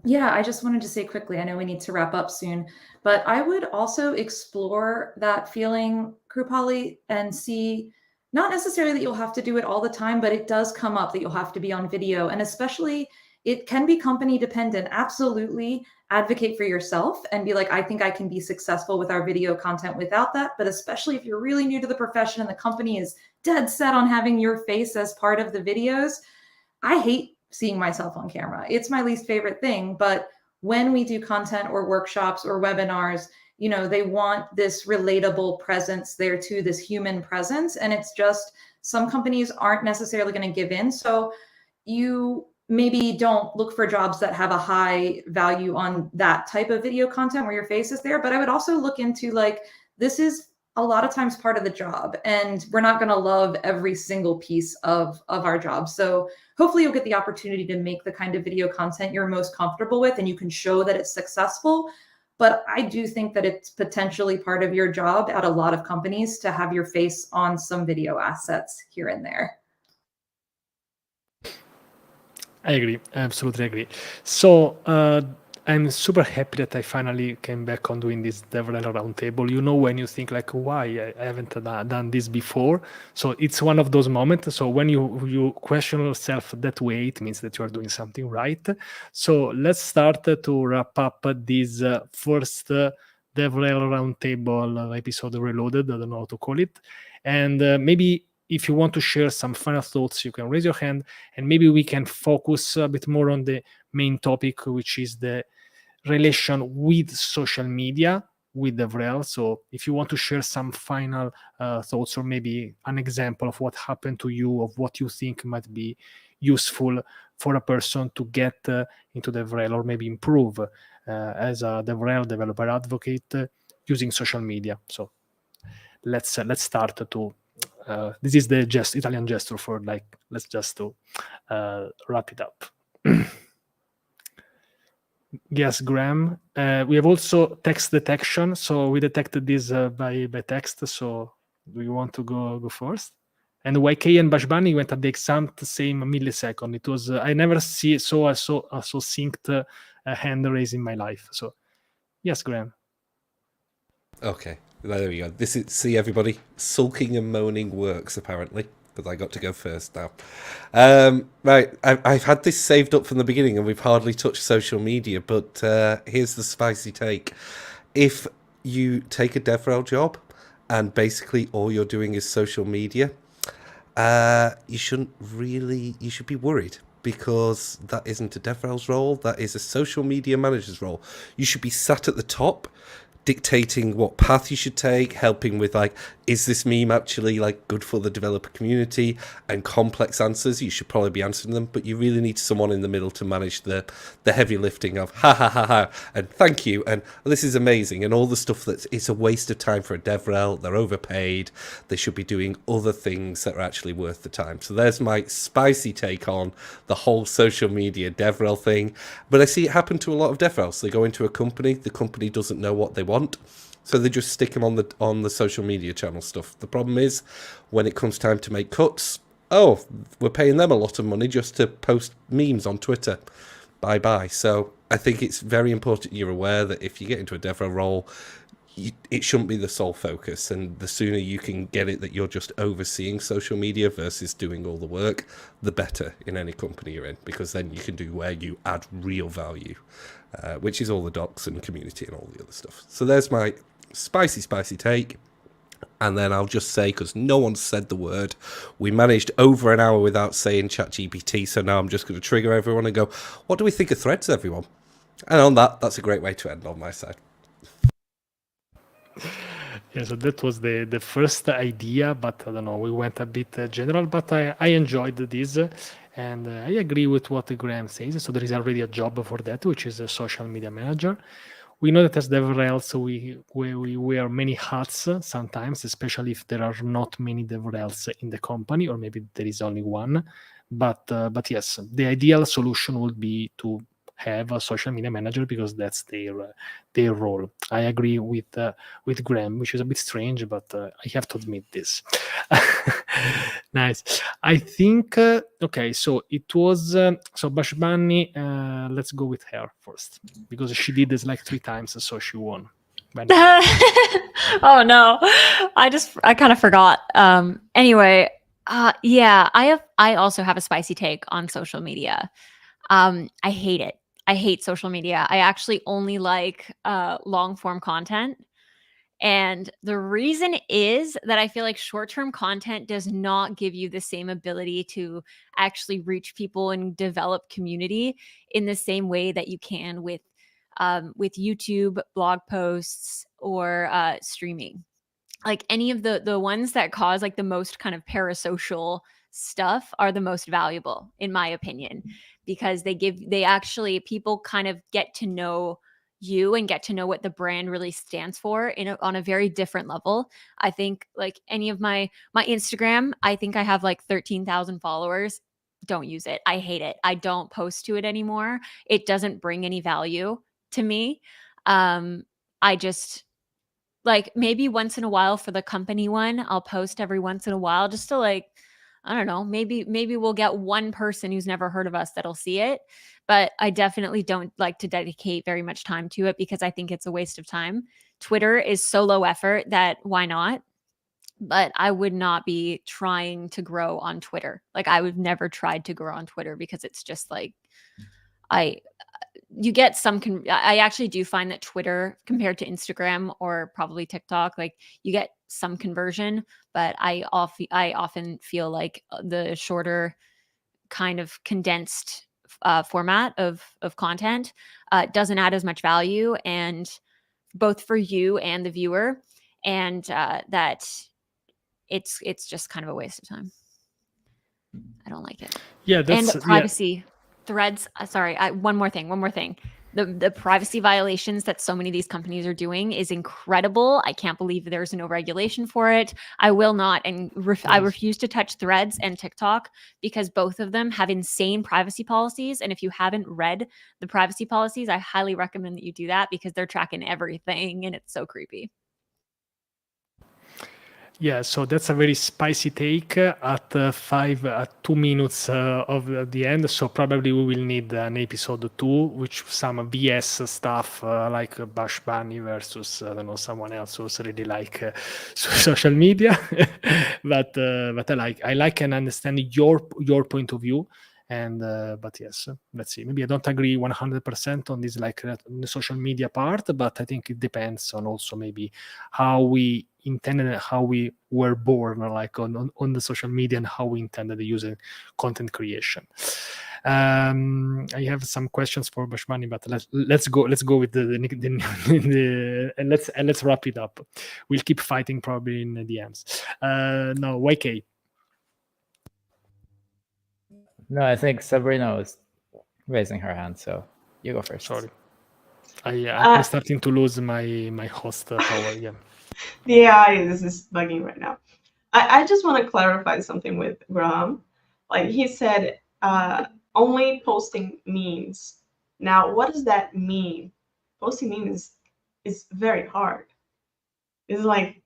Yeah, I just wanted to say quickly, I know we need to wrap up soon, but I would also explore that feeling, Krupali, and see, not necessarily that you'll have to do it all the time, but it does come up that you'll have to be on video. And especially, it can be company dependent. Absolutely advocate for yourself and be like, I think I can be successful with our video content without that. But especially if you're really new to the profession and the company is dead set on having your face as part of the videos, I hate seeing myself on camera. It's my least favorite thing. But when we do content or workshops or webinars, you know, they want this relatable presence there too, this human presence. And it's just, some companies aren't necessarily going to give in. So you maybe don't look for jobs that have a high value on that type of video content where your face is there. But I would also look into, like, this is a lot of times part of the job, and we're not going to love every single piece of our job. So hopefully you'll get the opportunity to make the kind of video content you're most comfortable with, and you can show that it's successful. But I do think that it's potentially part of your job at a lot of companies to have your face on some video assets here and there. I agree. I absolutely agree. So I'm super happy that I finally came back on doing this DevRel Roundtable. You know, when you think like, why I haven't done this before? So it's one of those moments. So when you question yourself that way, it means that you are doing something right. So let's start to wrap up this first DevRel Roundtable episode reloaded. I don't know how to call it. And maybe if you want to share some final thoughts, you can raise your hand, and maybe we can focus a bit more on the main topic, which is the relation with social media, with DevRel. So if you want to share some final thoughts, or maybe an example of what happened to you, of what you think might be useful for a person to get into DevRel, or maybe improve as a DevRel developer advocate using social media. So let's start to this is the Italian gesture for, like, let's just to wrap it up. Yes, Graham. We have also text detection, so we detected this by text. So do you want to go first? And YK and Bashbani went at the exact same millisecond. It was I never saw a synced hand raised in my life. So yes, Graham. Okay, there we go. See everybody, sulking and moaning works apparently, because I got to go first now. Right, I've had this saved up from the beginning, and we've hardly touched social media, but here's the spicy take. If you take a DevRel job and basically all you're doing is social media, you should be worried, because that isn't a DevRel's role. That is a social media manager's role. You should be sat at the top, dictating what path you should take, helping with, like, is this meme actually, like, good for the developer community, and complex answers. You should probably be answering them, but you really need someone in the middle to manage the heavy lifting of ha ha ha ha and thank you and this is amazing and all the stuff it's a waste of time for a DevRel. They're overpaid. They should be doing other things that are actually worth the time. So there's my spicy take on the whole social media DevRel thing. But I see it happen to a lot of DevRels. They go into a company, the company doesn't know what they want, so they just stick them on the social media channel stuff. The problem is, when it comes time to make cuts, oh, we're paying them a lot of money just to post memes on Twitter. Bye-bye. So I think it's very important you're aware that if you get into a DevRel role, it shouldn't be the sole focus, and the sooner you can get it that you're just overseeing social media versus doing all the work, the better in any company you're in, because then you can do where you add real value, which is all the docs and community and all the other stuff. So there's my spicy take. And then I'll just say, because no one said the word, we managed over an hour without saying ChatGPT, so now I'm just going to trigger everyone and go, what do we think of Threads, everyone? And on that, that's a great way to end on my side. Yeah, so that was the first idea, but I don't know, we went a bit general, but I enjoyed this, and I agree with what Graham says. So there is already a job for that, which is a social media manager. We know that as DevRels, we wear many hats sometimes, especially if there are not many DevRels in the company, or maybe there is only one. But yes, the ideal solution would be to have a social media manager, because that's their role. I agree with Graham, which is a bit strange, but I have to admit this. Nice. I think okay. So it was so Bashbani. Let's go with her first, because she did this like 3 times, so she won. Oh no, I kind of forgot. Anyway, yeah, I also have a spicy take on social media. I hate it. I hate social media. I actually only like long form content. And the reason is that I feel like short-term content does not give you the same ability to actually reach people and develop community in the same way that you can with YouTube, blog posts, or streaming. Like any of the ones that cause like the most kind of parasocial stuff are the most valuable, in my opinion, because they actually, people kind of get to know you and get to know what the brand really stands for on a very different level. I think like any of my Instagram, I think I have like 13,000 followers. Don't use it. I hate it. I don't post to it anymore. It doesn't bring any value to me. I just like maybe once in a while for the company one, I'll post every once in a while just to like, I don't know, maybe we'll get one person who's never heard of us that'll see it. But I definitely don't like to dedicate very much time to it, because I think it's a waste of time. Twitter is so low effort that why not? But I would not be trying to grow on Twitter. Like I would never tried to grow on Twitter, because it's just like, you get some, I actually do find that Twitter compared to Instagram or probably TikTok, like you get some conversion, but I often feel like the shorter kind of condensed format of content doesn't add as much value, and both for you and the viewer, and that it's just kind of a waste of time. I don't like it. Yeah, that's and privacy. Threads. Sorry, one more thing. The privacy violations that so many of these companies are doing is incredible. I can't believe there's no regulation for it. I will not, and I refuse to touch Threads and TikTok, because both of them have insane privacy policies. And if you haven't read the privacy policies, I highly recommend that you do that, because they're tracking everything, and it's so creepy. Yeah, so that's a very spicy take at 2 minutes of the end. So probably we will need an episode 2, which some VS stuff like Bashbani versus I don't know, someone else who's really like social media. but I like and understand your point of view. And but yes, let's see. Maybe I don't agree 100% on this like the social media part, but I think it depends on also maybe how we intended and how we were born, like on the social media, and how we intended using content creation. I have some questions for Bashbani, but let's go with the and let's wrap it up. We'll keep fighting probably in the DMs. No, YK. No, I think Sabrina was raising her hand, so you go first. Sorry, I'm starting to lose my host power. Yeah. The AI is bugging right now. I just want to clarify something with Graham. Like he said, only posting memes. Now, what does that mean? Posting memes is very hard. It's like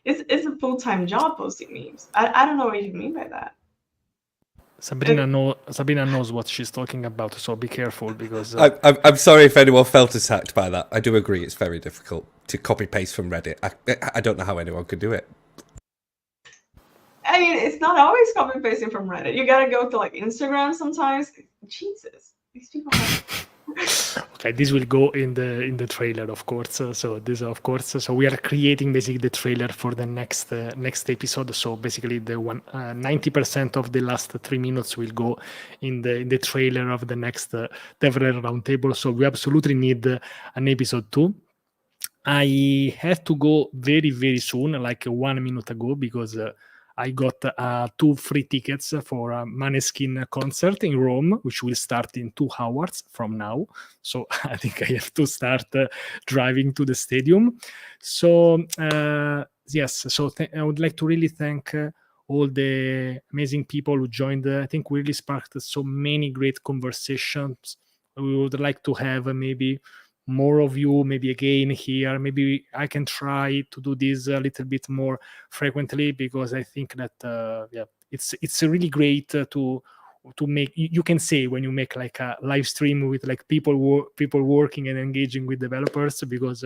it's a full-time job posting memes. I don't know what you mean by that. Sabrina knows what she's talking about, so be careful, because I'm sorry if anyone felt attacked by that. I do agree it's very difficult to copy paste from Reddit. I don't know how anyone could do it. I mean, it's not always copy pasting from Reddit. You gotta go to like Instagram sometimes. Jesus, these people have... Okay, this will go in the trailer, of course. So we are creating basically the trailer for the next episode. So basically, the 90% of the last 3 minutes will go in the trailer of the next DevRel Roundtable. So we absolutely need an episode 2. I have to go very, very soon, like 1 minute ago, because I got 2 free tickets for a Maneskin concert in Rome, which will start in 2 hours from now. So I think I have to start driving to the stadium. So yes, so I would like to really thank all the amazing people who joined. I think we really sparked so many great conversations. We would like to have maybe more of you, maybe again here. Maybe I can try to do this a little bit more frequently, because I think that it's really great to make. You can say when you make like a live stream with like people working and engaging with developers, because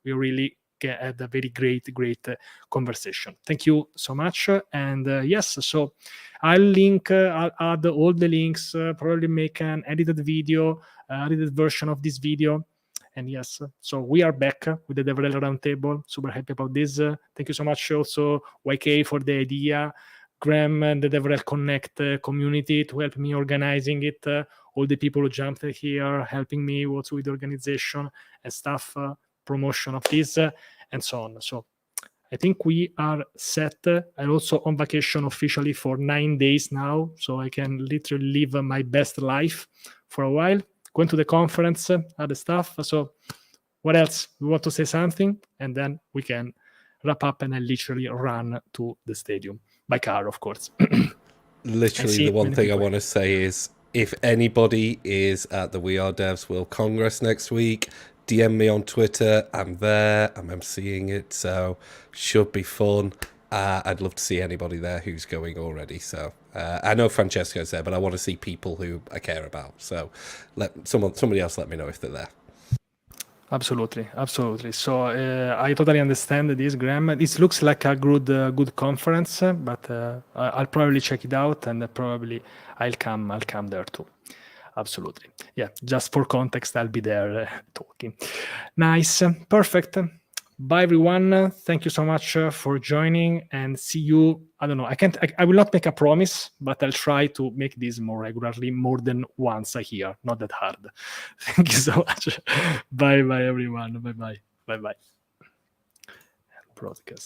we really had a very great conversation. Thank you so much. And yes, so I'll add all the links, probably make an edited version of this video. And yes, so we are back with the DevRel Roundtable. Super happy about this. Thank you so much also, YK, for the idea. Graham and the DevRel Connect community to help me organizing it. All the people who jumped here, helping me also with the organization and stuff, promotion of this, and so on. So I think we are set. I'm also on vacation officially for 9 days now, so I can literally live my best life for a while. Going to the conference, other stuff. So what else? We want to say something, and then we can wrap up, and I literally run to the stadium by car, of course. Literally, the one thing I want to say is, if anybody is at the We Are Devs World Congress next week, DM me on Twitter. I'm there. I'm emceeing it, so should be fun. I'd love to see anybody there who's going already. So I know Francesco's there, but I want to see people who I care about. So somebody else let me know if they're there. Absolutely. So I totally understand this, Graham. This looks like a good conference, but I'll probably check it out, and probably I'll come there too. Absolutely. Yeah, just for context, I'll be there talking. Nice. Perfect. Bye, everyone. Thank you so much for joining, and see you. I don't know. I will not make a promise, but I'll try to make this more regularly, more than once a year. Not that hard. Thank you so much. Bye, everyone. Bye. Broadcast.